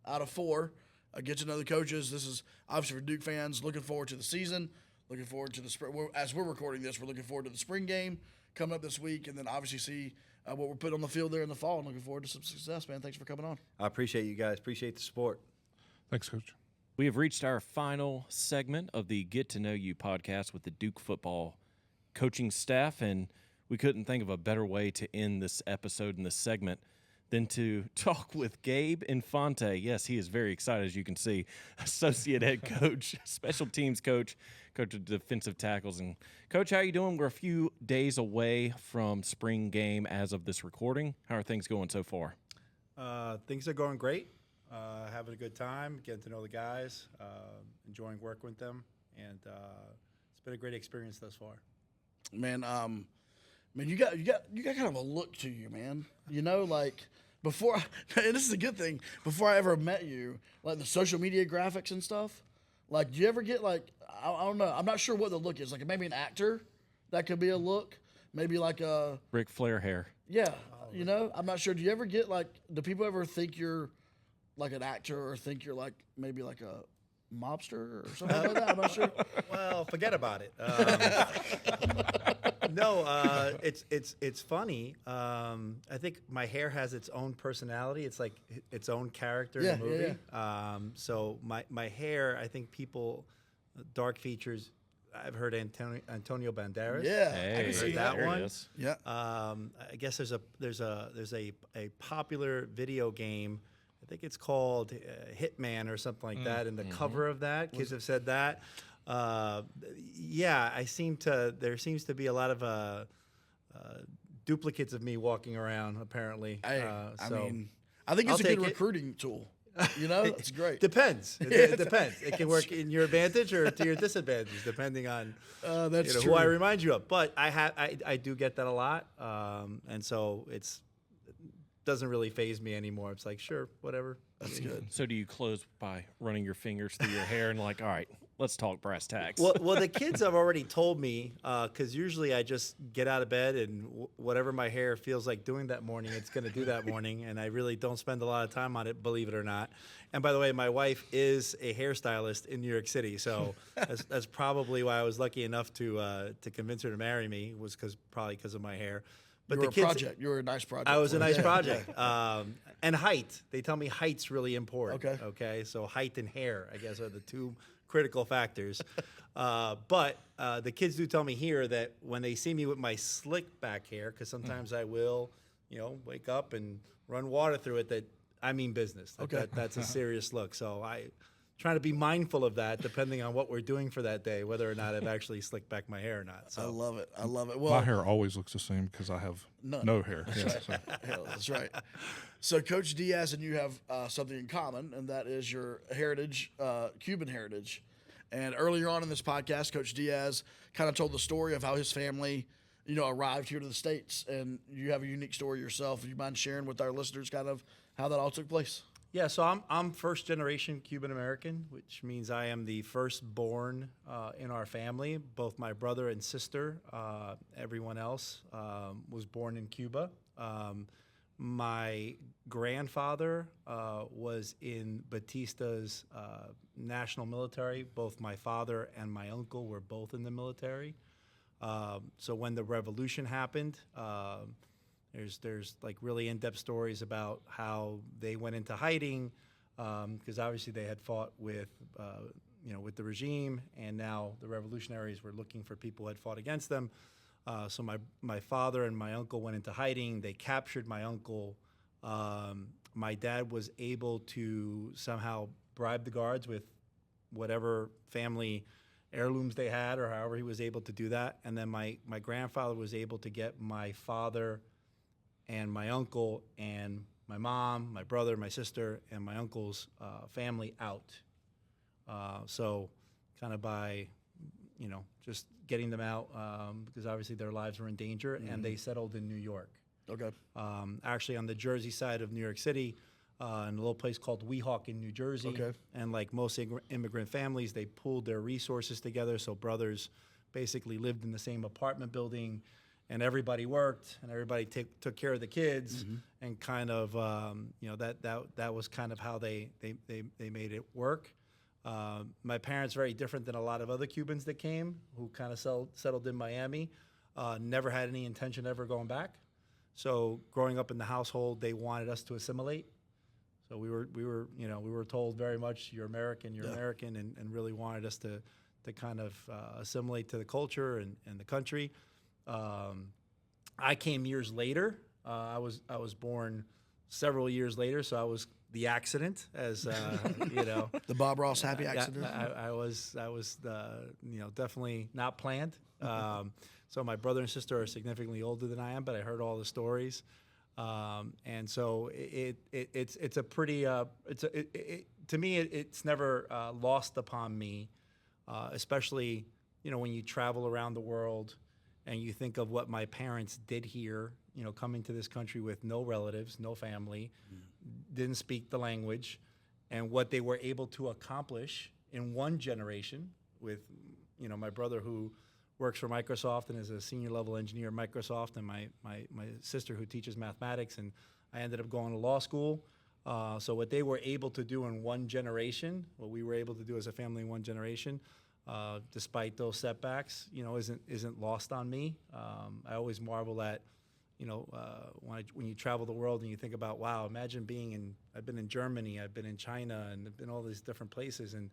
S3: out of 4. Get to know the coaches. This is obviously for Duke fans. Looking forward to the season. Looking forward to the spring. As we're recording this, we're looking forward to the spring game coming up this week, and then obviously see what we're putting on the field there in the fall. And looking forward to some success, man. Thanks for coming on.
S6: I appreciate you guys. Appreciate the support.
S4: Thanks, Coach.
S1: We have reached our final segment of the Get to Know You podcast with the Duke football coaching staff, and we couldn't think of a better way to end this episode and this segment than to talk with Gabe Infante. Yes, he is very excited, as you can see. Associate head coach, special teams coach, coach of defensive tackles. And, Coach, how you doing? We're a few days away from spring game as of this recording. How are things going so far?
S7: Things are going great. Having a good time, getting to know the guys, enjoying working with them, and it's been a great experience thus far.
S3: Man, you got kind of a look to you, man. You know, like before, and this is a good thing. Before I ever met you, like the social media graphics and stuff. Like, do you ever get like I don't know? I'm not sure what the look is. Like maybe an actor, that could be a look. Maybe like a
S1: Ric Flair hair.
S3: yeah. You know, I'm not sure. Do you ever get like? Do people ever think you're like an actor or think you're like maybe like a mobster or something like that? I'm not sure.
S7: Well, forget about it. No, it's funny. I think my hair has its own personality. It's like its own character
S3: Yeah,
S7: in the
S3: yeah,
S7: movie. So my hair, I think people, dark features. I've heard Antonio Banderas.
S3: Yeah, I
S1: Hey,
S3: can see
S7: that
S1: there it
S7: one.
S1: is.
S3: Yeah.
S7: I guess there's a popular video game. I think it's called Hitman or something like that. And the cover of that, kids have said that. Yeah, there seems to be a lot of duplicates of me walking around. Apparently,
S3: Hey,
S7: so
S3: I mean, I think
S7: I'll
S3: it's a good
S7: take it.
S3: recruiting tool. You know, it's great.
S7: depends. It depends. It can work in your advantage or to your disadvantage, depending on
S3: That's
S7: who
S3: true.
S7: I remind you of. But I do get that a lot, and so it doesn't really faze me anymore. It's like, sure, whatever.
S3: That's good.
S1: So do you close by running your fingers through your hair and like, all right, let's talk brass tacks?
S7: Well, the kids have already told me, because usually I just get out of bed and whatever my hair feels like doing that morning, it's going to do that morning, and I really don't spend a lot of time on it, believe it or not. And by the way, my wife is a hairstylist in New York City, so that's probably why I was lucky enough to convince her to marry me, was probably because of my hair. But
S3: You were a project. You were a nice project.
S7: I was
S3: for
S7: a
S3: her.
S7: nice
S3: Yeah,
S7: project. And height. They tell me height's really important.
S3: Okay.
S7: Okay. So height and hair, I guess, are the two critical factors. But the kids do tell me here that when they see me with my slick back hair, because sometimes I will, wake up and run water through it, that I mean business. That's a serious look. So I trying to be mindful of that, depending on what we're doing for that day, whether or not I've actually slicked back my hair or not. So
S3: I love it. I love it. Well,
S4: My hair always looks the same because I have no hair. Yeah, so.
S3: yeah, that's right. So Coach Diaz and you have something in common, and that is your heritage, Cuban heritage. And earlier on in this podcast, Coach Diaz kind of told the story of how his family, arrived here to the States. And you have a unique story yourself. Do you mind sharing with our listeners kind of how that all took place?
S7: Yeah, so I'm first generation Cuban American, which means I am the firstborn in our family. Both my brother and sister, everyone else was born in Cuba. My grandfather was in Batista's national military. Both my father and my uncle were both in the military. So when the revolution happened, there's like really in-depth stories about how they went into hiding because obviously they had fought with the regime, and now the revolutionaries were looking for people who had fought against them. So my father and my uncle went into hiding. They captured my uncle. My dad was able to somehow bribe the guards with whatever family heirlooms they had, or however he was able to do that. And then my grandfather was able to get my father and my uncle and my mom, my brother, my sister, and my uncle's family out. So kind of by, just getting them out because obviously their lives were in danger, and they settled in New York.
S3: Okay.
S7: Actually on the Jersey side of New York City, in a little place called Weehawken, New Jersey.
S3: Okay.
S7: And like most immigrant families, they pooled their resources together. So brothers basically lived in the same apartment building, and everybody worked, and everybody took care of the kids, and kind of that was kind of how they made it work. My parents, very different than a lot of other Cubans that came, who kind of settled in Miami, never had any intention of ever going back. So growing up in the household, they wanted us to assimilate. So we were told very much, you're American, and really wanted us to kind of assimilate to the culture and the country. I came years later. I was born several years later, so I was the accident, as
S3: the Bob Ross happy accident.
S7: I was definitely not planned. So my brother and sister are significantly older than I am, but I heard all the stories, and so it's a pretty to me it's never lost upon me, especially when you travel around the world. And you think of what my parents did here, coming to this country with no relatives, no family, didn't speak the language, and what they were able to accomplish in one generation with, my brother who works for Microsoft and is a senior level engineer at Microsoft, and my sister who teaches mathematics, and I ended up going to law school. So what they were able to do in one generation, what we were able to do as a family in one generation, despite those setbacks, isn't lost on me. I always marvel at, when you travel the world and you think about, wow, imagine I've been in Germany, I've been in China, and I've been all these different places, and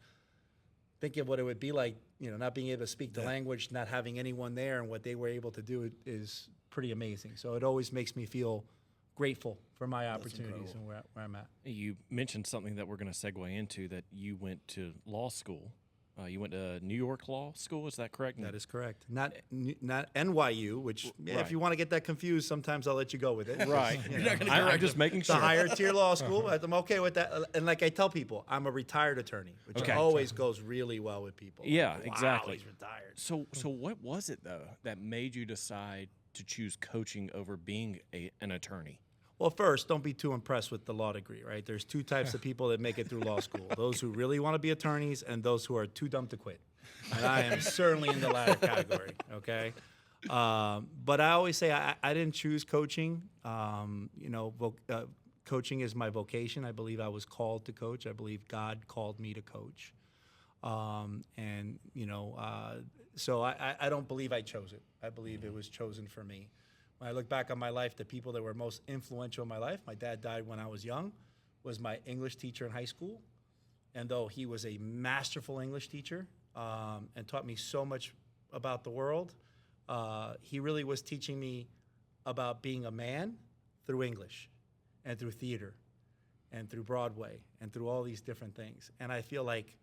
S7: thinking of what it would be like, not being able to speak the language, not having anyone there, and what they were able to do is pretty amazing. So it always makes me feel grateful for my opportunities and where I'm at.
S1: You mentioned something that we're going to segue into, that you went to law school. You went to New York Law School, is that correct?
S7: That is correct. Not NYU, which
S1: Right.
S7: if you want to get that confused, sometimes I'll let you go with it.
S1: Right. I'm just making
S7: It's a
S1: sure.
S7: higher tier law school. I'm okay with that. And like I tell people, I'm a retired attorney, which
S1: Okay.
S7: always goes really well with people.
S1: Yeah,
S7: Like, wow,
S1: exactly.
S7: he's retired.
S1: So what was it, though, that made you decide to choose coaching over being an attorney?
S7: Well, first, don't be too impressed with the law degree, right? There's two types of people that make it through law school: those who really want to be attorneys, and those who are too dumb to quit. And I am certainly in the latter category, okay? But I always say I didn't choose coaching. Coaching is my vocation. I believe I was called to coach. I believe God called me to coach. So I don't believe I chose it. I believe it was chosen for me. When I look back on my life, the people that were most influential in my life, my dad died when I was young, was my English teacher in high school. And though he was a masterful English teacher, and taught me so much about the world. He really was teaching me about being a man through English and through theater and through Broadway and through all these different things. And I feel like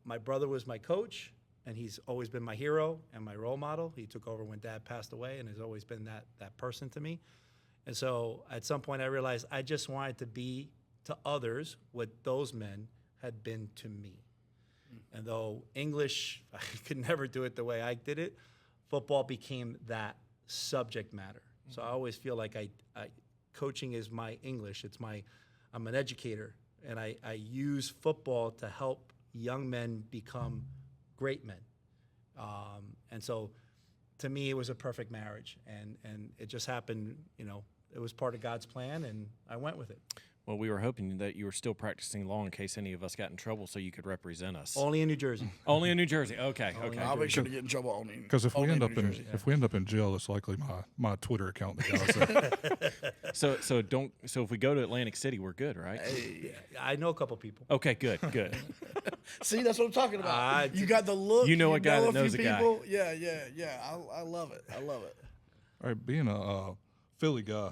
S7: my brother was my coach, and he's always been my hero and my role model. He took over when Dad passed away and has always been that person to me. And so at some point I realized I just wanted to be to others what those men had been to me. And though English, I could never do it the way I did it, football became that subject matter. So I always feel like coaching is my English. I'm an educator, and I use football to help young men become great men. And so to me, it was a perfect marriage, and it just happened, it was part of God's plan, and I went with it.
S1: Well, we were hoping that you were still practicing law in case any of us got in trouble, so you could represent us.
S7: Only in New Jersey.
S1: Only in New Jersey. Okay.
S3: I'll make sure to get in trouble only.
S4: Because if we
S3: only
S4: end
S3: in
S4: up
S3: New
S4: in
S3: Jersey.
S4: if we end up in jail, it's likely my Twitter account that got us in.
S1: So if we go to Atlantic City, we're good, right?
S7: I know a couple people.
S1: Okay, good.
S3: See, that's what I'm talking about. You got the look.
S1: You know a guy that
S3: few
S1: knows a guy.
S3: people. Yeah. I love it.
S4: All right, being a Philly guy,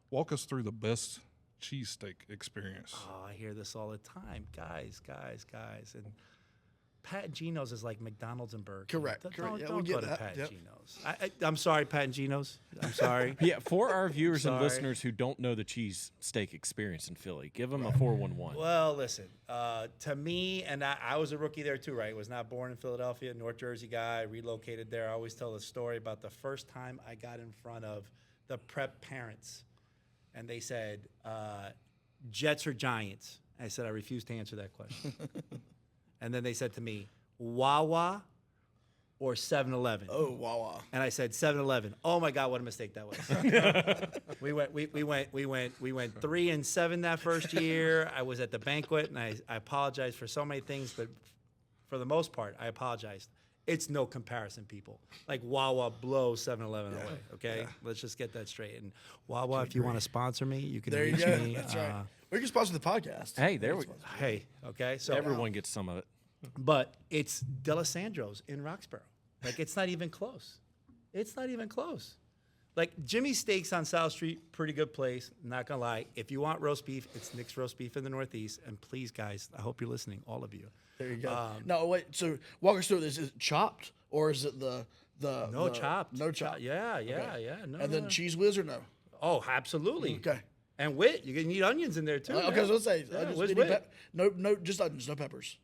S4: walk us through the best cheesesteak experience.
S7: Oh, I hear this all the time. Guys. And Pat and Gino's is like McDonald's and Burger King.
S3: Correct.
S7: Don't
S3: Yeah,
S7: go
S3: we get
S7: to
S3: that.
S7: Pat
S3: Yep.
S7: and Gino's. I'm sorry, Pat and Gino's. I'm sorry.
S1: Yeah, for our viewers and
S7: Sorry.
S1: listeners who don't know the cheesesteak experience in Philly, give them a 411.
S7: Well, listen, to me, and I was a rookie there too, right? Was not born in Philadelphia, North Jersey guy, relocated there. I always tell the story about the first time I got in front of the prep parents, and they said, Jets or Giants? I said, I refuse to answer that question. And then they said to me, Wawa or 7-Eleven?
S3: Oh, Wawa.
S7: And I said 7-Eleven. Oh my God, what a mistake that was. we went 3-7 that first year. I was at the banquet, and I apologized for so many things, but for the most part, I apologized. It's no comparison, people. Like Wawa blows 7-Eleven away. Okay, let's just get that straight. And Wawa, if you want to sponsor me, you can
S3: There you
S7: reach
S3: go.
S7: me.
S3: That's right. We can sponsor the podcast.
S1: Hey, there we
S7: Hey, okay. So
S1: Everyone gets some of it.
S7: but it's D'Alessandro's in Roxborough. Like, it's not even close. It's not even close. Like, Jimmy's Steaks on South Street, pretty good place. Not gonna lie. If you want roast beef, it's Nick's Roast Beef in the Northeast. And please, guys, I hope you're listening, all of you.
S3: There you go. No, wait. So walk us through this. Is it chopped or is it the
S7: No chopped.
S3: No chopped.
S7: Yeah. No.
S3: And then cheese whiz or no?
S7: Oh, absolutely.
S3: Okay.
S7: And wit. You can eat onions in there too.
S3: Okay,
S7: man.
S3: so let's say
S7: Yeah,
S3: just
S7: where's
S3: any
S7: wit?
S3: no, just onions, no peppers.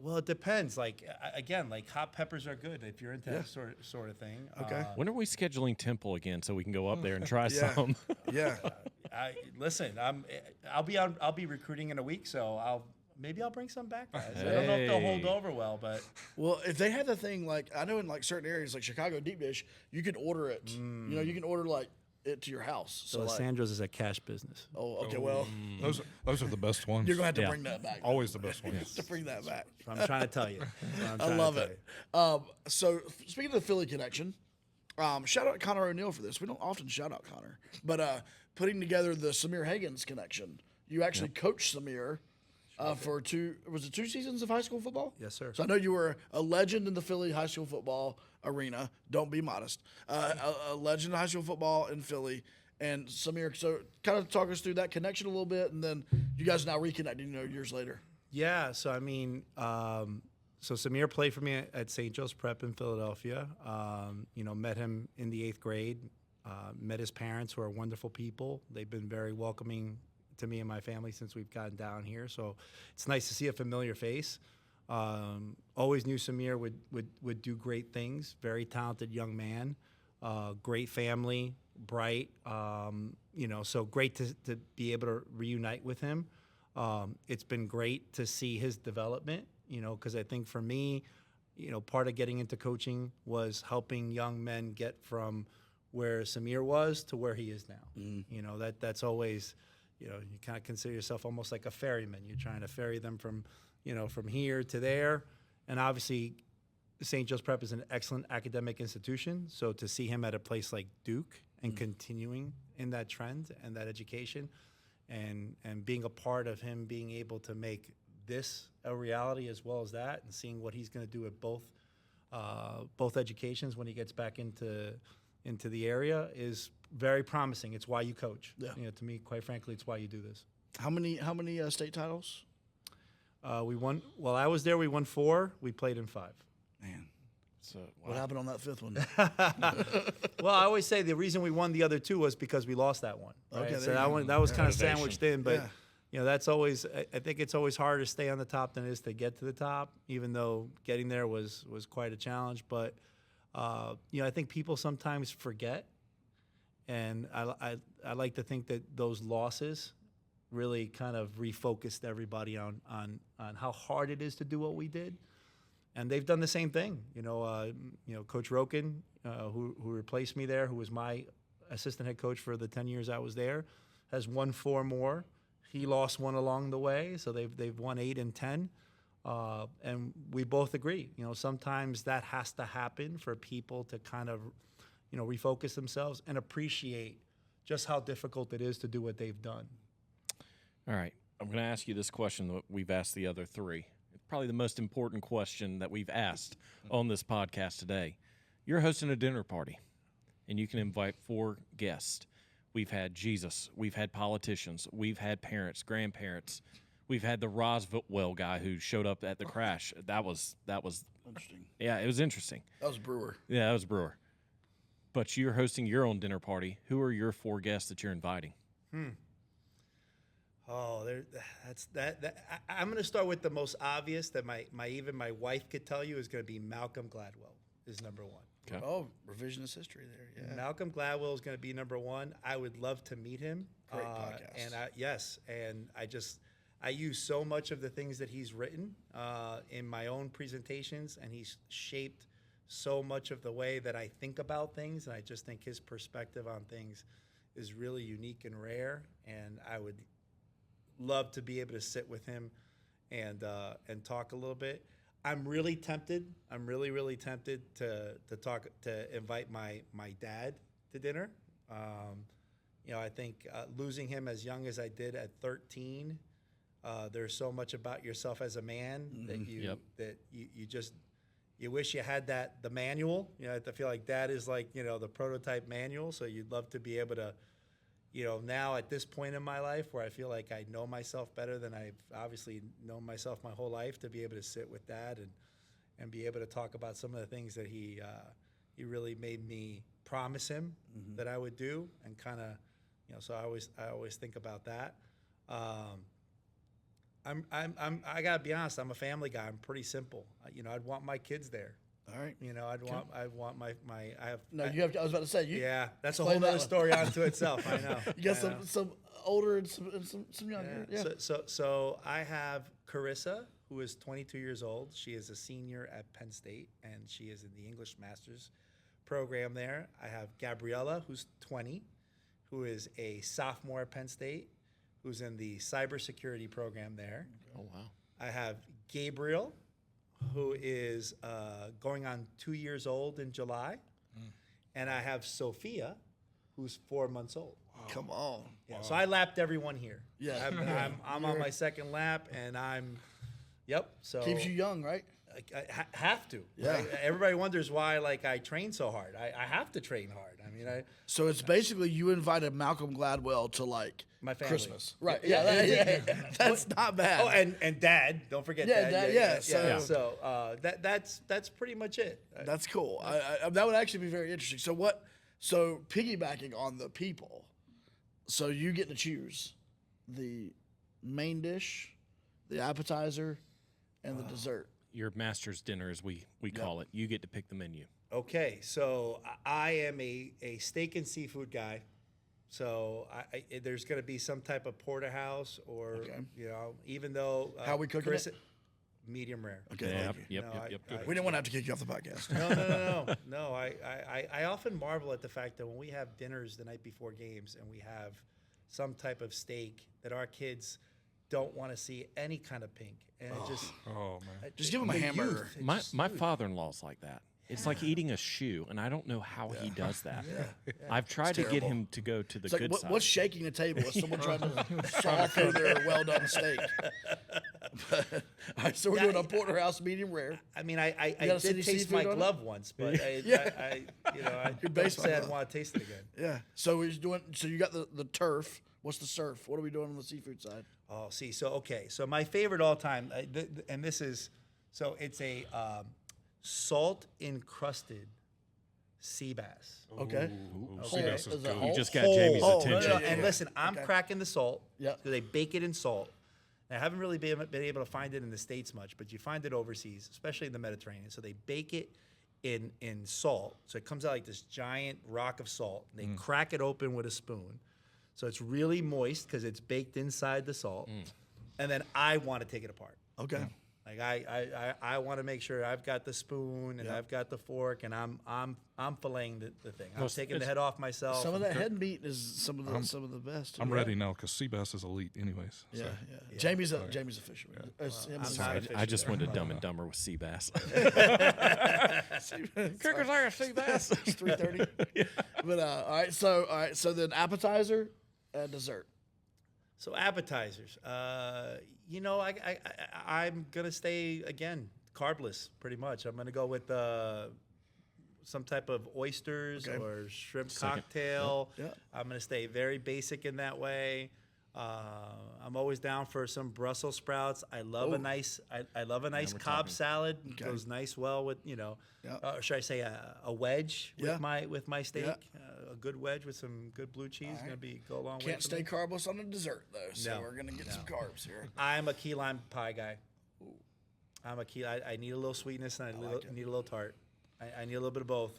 S7: Well, it depends. Like, again, like hot peppers are good if you're into that sort of thing.
S3: Okay.
S1: When are we scheduling Temple again so we can go up there and try
S3: Yeah.
S1: some?
S3: Yeah.
S7: Listen, I'll be recruiting in a week, so maybe I'll bring some back, guys. I don't know if they'll hold
S1: Hey.
S7: over well, but
S3: Well, if they had the thing, like I know in like certain areas, like Chicago deep dish, you can order it. You know, you can order like it to your house. So like,
S7: Sandro's is a cash business.
S3: oh, okay, well,
S4: Those are the best ones.
S3: you're gonna have to
S1: Yeah.
S3: bring that back.
S4: Always the best ones.
S3: to bring that back.
S7: I'm trying to tell you.
S3: I love it. So speaking of the Philly connection, shout out Connor O'Neill for this. We don't often shout out Connor, but putting together the Samir Hagens connection. You actually coached Samir for two seasons of high school football?
S7: Yes, sir.
S3: So I know you were a legend in the Philly high school football arena. Don't be modest. A legend in high school football in Philly. And Samir, so kind of talk us through that connection a little bit, and then you guys now reconnecting, years later.
S7: Yeah, so I mean, so Samir played for me at St. Joe's Prep in Philadelphia. Met him in the 8th grade. Met his parents, who are wonderful people. They've been very welcoming to me and my family since we've gotten down here. So it's nice to see a familiar face. Always knew Samir would do great things. Very talented young man, great family, bright. So great to be able to reunite with him. It's been great to see his development. Because I think for me, part of getting into coaching was helping young men get from where Samir was to where he is now. That's always. You kind of consider yourself almost like a ferryman. You're trying to ferry them from here to there. And obviously, St. Joe's Prep is an excellent academic institution. So to see him at a place like Duke and continuing in that trend and that education and being a part of him being able to make this a reality as well as that, and seeing what he's going to do at both educations when he gets back into the area is very promising. It's why you coach.
S3: Yeah.
S7: To me, quite frankly, it's why you do this.
S3: How many state titles?
S7: We won. While I was there, we won 4. We played in 5.
S3: Man,
S1: So
S3: what happened on that 5th one?
S7: Well, I always say the reason we won the other 2 was because we lost that one. Right?
S3: Okay,
S7: So
S3: there you go.
S7: that was kind of
S1: Motivation.
S7: sandwiched in, but
S3: Yeah.
S7: that's always. I think it's always harder to stay on the top than it is to get to the top. Even though getting there was quite a challenge, but I think people sometimes forget, and I like to think that those losses really kind of refocused everybody on how hard it is to do what we did. And they've done the same thing. Coach Roken, who replaced me there, who was my assistant head coach for the 10 years I was there, has won 4 more. He lost 1 along the way, so they've won 8 and 10. And we both agree. Sometimes that has to happen for people to kind of, refocus themselves and appreciate just how difficult it is to do what they've done.
S1: All right. I'm going to ask you this question that we've asked the other 3. It's probably the most important question that we've asked on this podcast today. You're hosting a dinner party, and you can invite 4 guests. We've had Jesus. We've had politicians. We've had parents, grandparents. We've had the Roswell guy who showed up at the crash. That was
S3: Interesting.
S1: yeah, it was interesting.
S3: That was Brewer.
S1: Yeah, that was Brewer. But you're hosting your own dinner party. Who are your 4 guests that you're inviting?
S7: Oh, I'm going to start with the most obvious that even my wife could tell you is going to be Malcolm Gladwell is number 1.
S1: Okay.
S3: Oh, revisionist history there. Yeah.
S7: Malcolm Gladwell is going to be number 1. I would love to meet him.
S3: Great podcast.
S7: And I use so much of the things that he's written in my own presentations, and he's shaped so much of the way that I think about things, and I just think his perspective on things is really unique and rare, and I would love to be able to sit with him and talk a little bit. I'm really tempted. I'm really tempted to invite my dad to dinner. I think losing him as young as I did at 13, there's so much about yourself as a man that you just wish you had the manual. I feel like Dad is like the prototype manual. So you'd love to be able to. Now at this point in my life where I feel like I know myself better than I've obviously known myself my whole life, to be able to sit with Dad and be able to talk about some of the things that he really made me promise him that I would do, and kind of, so I always think about that. I gotta be honest, I'm a family guy. I'm pretty simple. I'd want my kids there.
S3: All right.
S7: I'd want my I have.
S3: I was about to say you.
S7: Yeah, that's a
S3: explain
S7: whole
S3: that
S7: other
S3: one.
S7: story onto itself. I know.
S3: You got
S7: I know.
S3: some older and some younger. Yeah.
S7: So I have Carissa, who is 22 years old. She is a senior at Penn State, and she is in the English Masters program there. I have Gabriella, who's 20, who is a sophomore at Penn State, who's in the cybersecurity program there.
S1: Oh, wow.
S7: I have Gabriel, who is going on 2 years old in July. And I have Sophia, who's 4 months old.
S3: Come on.
S7: Yeah, so I lapped everyone here.
S3: Yeah.
S7: I'm on my second lap, and so
S3: Keeps you young, right?
S7: I have to.
S3: Yeah.
S7: Right? Everybody wonders why I train so hard. I have to train hard. I mean,
S3: So it's basically you invited Malcolm Gladwell to
S7: my family.
S3: Christmas, right? Yeah, that's not bad.
S7: Oh, and Dad, don't forget
S3: Yeah,
S7: Dad.
S3: Dad,
S7: So that's pretty much it.
S3: That's cool. That would actually be very interesting. So piggybacking on the people, so you get to choose the main dish, the appetizer, and the dessert.
S1: Your master's dinner, as we call it. You get to pick the menu.
S7: Okay, so I am a steak and seafood guy. So there's going to be some type of porterhouse, or even though
S3: How we cooking it?
S7: Medium rare.
S3: Okay,
S1: Yep,
S3: thank you.
S1: yep,
S7: No,
S1: yep.
S3: We didn't want to have to kick you off the podcast.
S7: No. I often marvel at the fact that when we have dinners the night before games and we have some type of steak, that our kids don't want to see any kind of pink, and it just
S4: Oh man.
S3: Just give him a
S7: the
S3: hamburger.
S7: youth,
S1: My father-in-law's like that. It's like eating a shoe, and I don't know how he does that. I've tried to get
S3: terrible.
S1: him to go to the
S3: It's like,
S1: good side.
S3: what's shaking the table? Is someone trying to saw through their well-done steak? All right, so we're doing a porterhouse medium rare.
S7: I mean, I
S3: got a city
S7: did taste
S3: seafood
S7: my
S3: on it?
S7: glove once, but I
S3: Your
S7: don't
S3: baseball
S7: say I'd
S3: glove.
S7: want to taste it again.
S3: Yeah. So we're doing. So you got the turf. What's the surf? What are we doing on the seafood side?
S7: Oh, see, so my favorite all time, and this is, so it's a salt encrusted sea bass.
S3: Okay.
S1: Sea bass is
S3: Is it
S1: good.
S3: whole?
S1: You just got
S7: Whole.
S1: Jamie's
S3: Oh,
S1: attention.
S3: yeah.
S7: And listen, I'm cracking the salt.
S3: Yeah.
S7: So they bake it in salt. And I haven't really been able to find it in the States much, but you find it overseas, especially in the Mediterranean. So they bake it in salt. So it comes out like this giant rock of salt. And they crack it open with a spoon. So it's really moist because it's baked inside the salt. And then I want to take it apart.
S3: Okay.
S7: Like I want to make sure I've got the spoon and I've got the fork and I'm filleting the thing. I'm taking the head off myself.
S3: Some of that head meat is some of the best.
S4: I'm ready now because sea bass is elite, anyways.
S3: Yeah,
S4: so.
S3: yeah. Jamie's a fisherman.
S1: Sorry, I just went to Dumb and Dumber with sea bass.
S3: Cooker's there, a sea bass. It's 3:30. But all right. So then appetizer and dessert.
S7: So appetizers, I'm gonna stay again carbless pretty much. I'm gonna go with some type of oysters or shrimp cocktail.
S3: Yeah.
S7: I'm gonna stay very basic in that way. I'm always down for some Brussels sprouts. I love a nice Cobb salad. Goes nice well with or should I say a wedge with my steak.
S3: Yeah.
S7: A good wedge with some good blue cheese gonna go a long way.
S3: Can't stay carbless on the dessert though, so
S7: No.
S3: we're gonna get some carbs here.
S7: I'm a key lime pie guy. I need a little sweetness and I need a little tart. I need a little bit of both.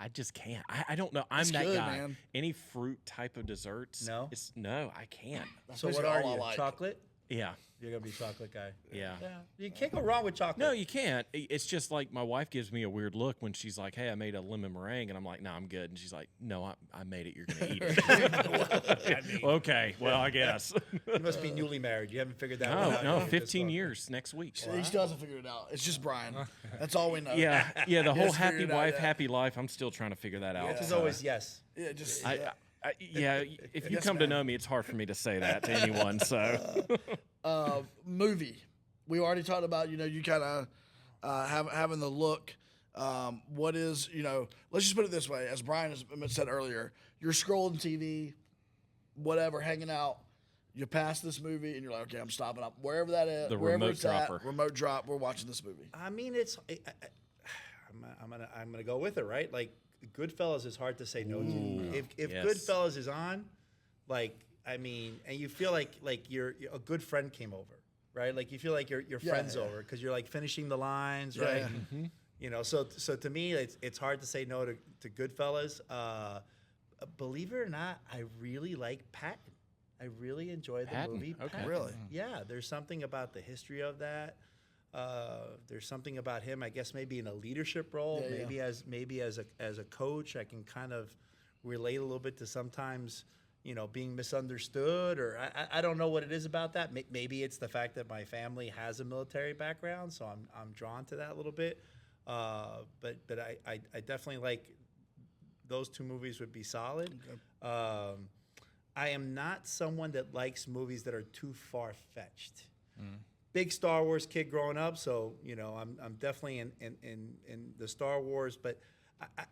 S1: I just can't. I don't know. I'm
S3: That's
S1: that
S3: good,
S1: guy.
S3: man.
S1: Any fruit type of desserts?
S7: No?
S1: No, I can't.
S7: So what
S3: basically
S7: are
S3: all I
S7: you?
S3: like.
S7: Chocolate?
S1: Yeah.
S7: You're gonna be a chocolate guy.
S1: Yeah.
S7: Yeah. You can't go wrong with chocolate.
S1: No, you can't. It's just like my wife gives me a weird look when she's like, "Hey, I made a lemon meringue," and I'm like, "No, I'm good." And she's like, "No, I made it. You're gonna eat it." Okay, well, I guess.
S7: You must be newly married. You haven't figured that one out.
S1: No,
S7: yet.
S1: 15 years next week.
S3: He still hasn't figured it out. It's just Brian. That's all we know.
S1: Yeah, the whole
S3: Yes,
S1: happy
S3: figured it out,
S1: wife,
S3: yeah.
S1: happy life. I'm still trying to figure that out.
S7: Which is always yes.
S3: Yeah, just
S1: Yeah, if you
S3: Yes,
S1: come to
S3: ma'am.
S1: know me, it's hard for me to say that to anyone. So,
S3: movie. We already talked about you kind of having the look. What is Let's just put it this way. As Brian has said earlier, you're scrolling TV, whatever, hanging out. You pass this movie and you're like, okay, I'm stopping up wherever that is.
S1: The
S3: wherever
S1: remote
S3: it's at,
S1: dropper.
S3: remote drop. We're watching this movie.
S7: I mean, I'm gonna go with it, right? Like Goodfellas is hard to say no to. If
S1: yes.
S7: Goodfellas is on, and you feel like you're a good friend came over, right? Like you feel like your friend's over because you're like finishing the lines, right?
S3: Yeah.
S7: So to me, it's hard to say no to Goodfellas. Believe it or not, I really like Patton. I really enjoy the
S1: Patton,
S7: movie.
S1: okay.
S7: Patton.
S3: Really?
S7: Yeah, there's something about the history of that. There's something about him, I guess, maybe in a leadership role, maybe as a coach, I can kind of relate a little bit to sometimes, being misunderstood, or I don't know what it is about that. Maybe it's the fact that my family has a military background, so I'm drawn to that a little bit. But I definitely like those two movies would be solid. Okay. I am not someone that likes movies that are too far fetched. Big Star Wars kid growing up, so I'm definitely in the Star Wars, but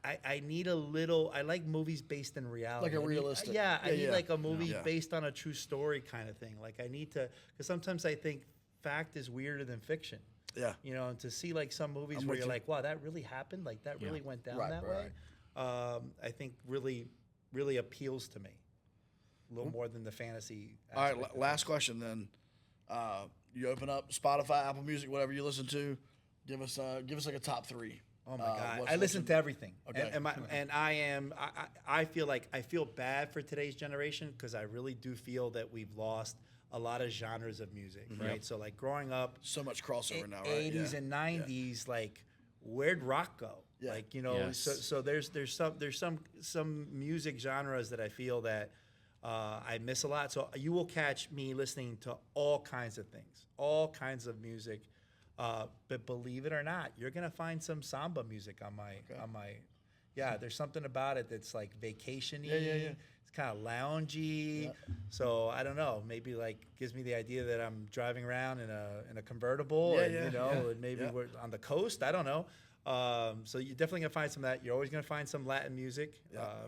S7: I need a little. I like movies based in reality,
S3: Like a realistic.
S7: I need like a movie
S3: Yeah.
S7: based on a true story kind of thing. Like I need to, because sometimes I think fact is weirder than fiction.
S3: Yeah.
S7: And to see like some movies
S3: I'm
S7: where
S3: with
S7: you're
S3: you.
S7: like, wow, that really happened, like that really went down
S3: Right,
S7: that
S3: right,
S7: way. I think really appeals to me a little more than the fantasy.
S3: All right,
S7: aspect of it.
S3: last question then. You open up Spotify, Apple Music, whatever you listen to. Give us like a top three.
S7: Oh my God!
S3: what's-
S7: I listen to everything.
S3: Okay.
S7: I feel bad for today's generation because I really do feel that we've lost a lot of genres of music, right? So like growing up,
S3: So much crossover now, right?
S7: 80s
S3: Yeah.
S7: and 90s, like where'd rock go?
S3: Yeah.
S7: Like
S1: Yes.
S7: so there's some music genres that I feel that I miss a lot. So you will catch me listening to all kinds of things, all kinds of music. But believe it or not, you're gonna find some samba music on my. Yeah, there's something about it that's like vacation-y.
S3: Yeah.
S7: it's kind of loungy.
S3: Yeah.
S7: So I don't know. Maybe like gives me the idea that I'm driving around in a convertible,
S3: Yeah,
S7: and
S3: yeah,
S7: you know,
S3: yeah,
S7: and maybe
S3: yeah.
S7: we're on the coast. I don't know. So you're definitely gonna find some of that. You're always gonna find some Latin music,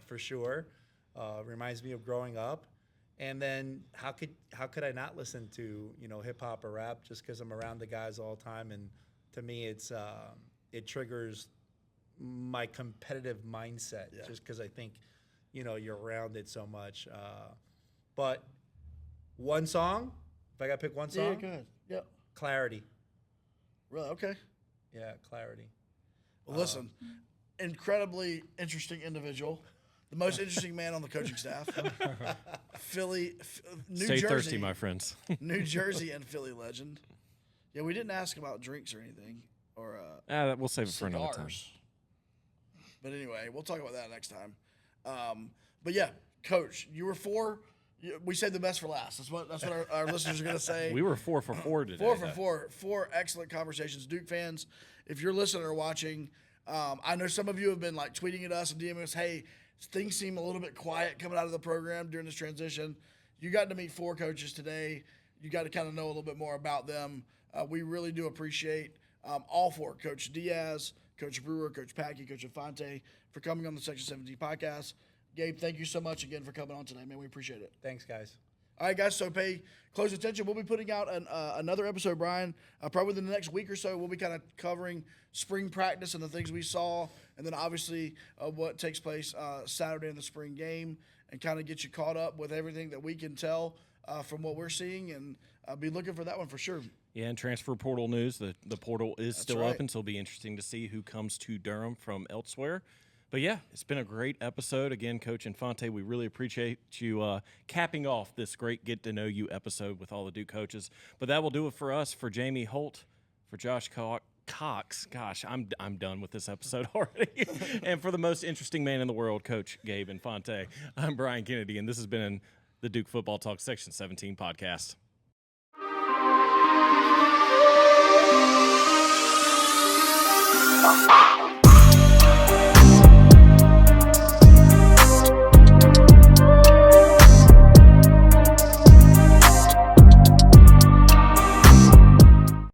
S7: for sure. Reminds me of growing up. And then how could I not listen to, you know, hip hop or rap just because I'm around the guys all the time? And to me, it triggers my competitive mindset just because I think, you know, you're around it so much. But one song, if I got to pick one song,
S3: Yeah, go ahead. Yep.
S7: Clarity.
S3: Really? Okay.
S7: Yeah, Clarity.
S3: Well, listen, incredibly interesting individual. The most interesting man on the coaching staff. New
S1: Stay
S3: Jersey.
S1: thirsty, my friends.
S3: New Jersey and Philly legend. Yeah, we didn't ask about drinks or anything. Or
S1: We'll save it for another time.
S3: cigars. But anyway, we'll talk about that next time. But yeah, Coach, you were we saved the best for last. That's what our listeners are going to say.
S1: We were 4 for 4 today.
S3: 4 for 4. 4 excellent conversations. Duke fans, if you're listening or watching, I know some of you have been like tweeting at us and DMing us, hey, things seem a little bit quiet coming out of the program during this transition. You got to meet 4 coaches today. You got to kind of know a little bit more about them. We really do appreciate all 4, Coach Diaz, Coach Brewer, Coach Patke, Coach Infante, for coming on the Section 17 podcast. Gabe, thank you so much again for coming on today, man. We appreciate it.
S7: Thanks, guys.
S3: All right, guys, so pay close attention. We'll be putting out another episode, Brian, probably within the next week or so. We'll be kind of covering spring practice and the things we saw, and then obviously what takes place Saturday in the spring game, and kind of get you caught up with everything that we can tell from what we're seeing, and be looking for that one for sure.
S1: Yeah, and transfer portal news. The portal is still
S3: right.
S1: open, so it'll be interesting to see who comes to Durham from elsewhere. But yeah, it's been a great episode. Again, Coach Infante, we really appreciate you capping off this great get-to-know-you episode with all the Duke coaches. But that will do it for us. For Jamie Holt, for Josh Cox. Gosh, I'm done with this episode already. And for the most interesting man in the world, Coach Gabe Infante, I'm Brian Kennedy, and this has been the Duke Football Talk Section 17 podcast.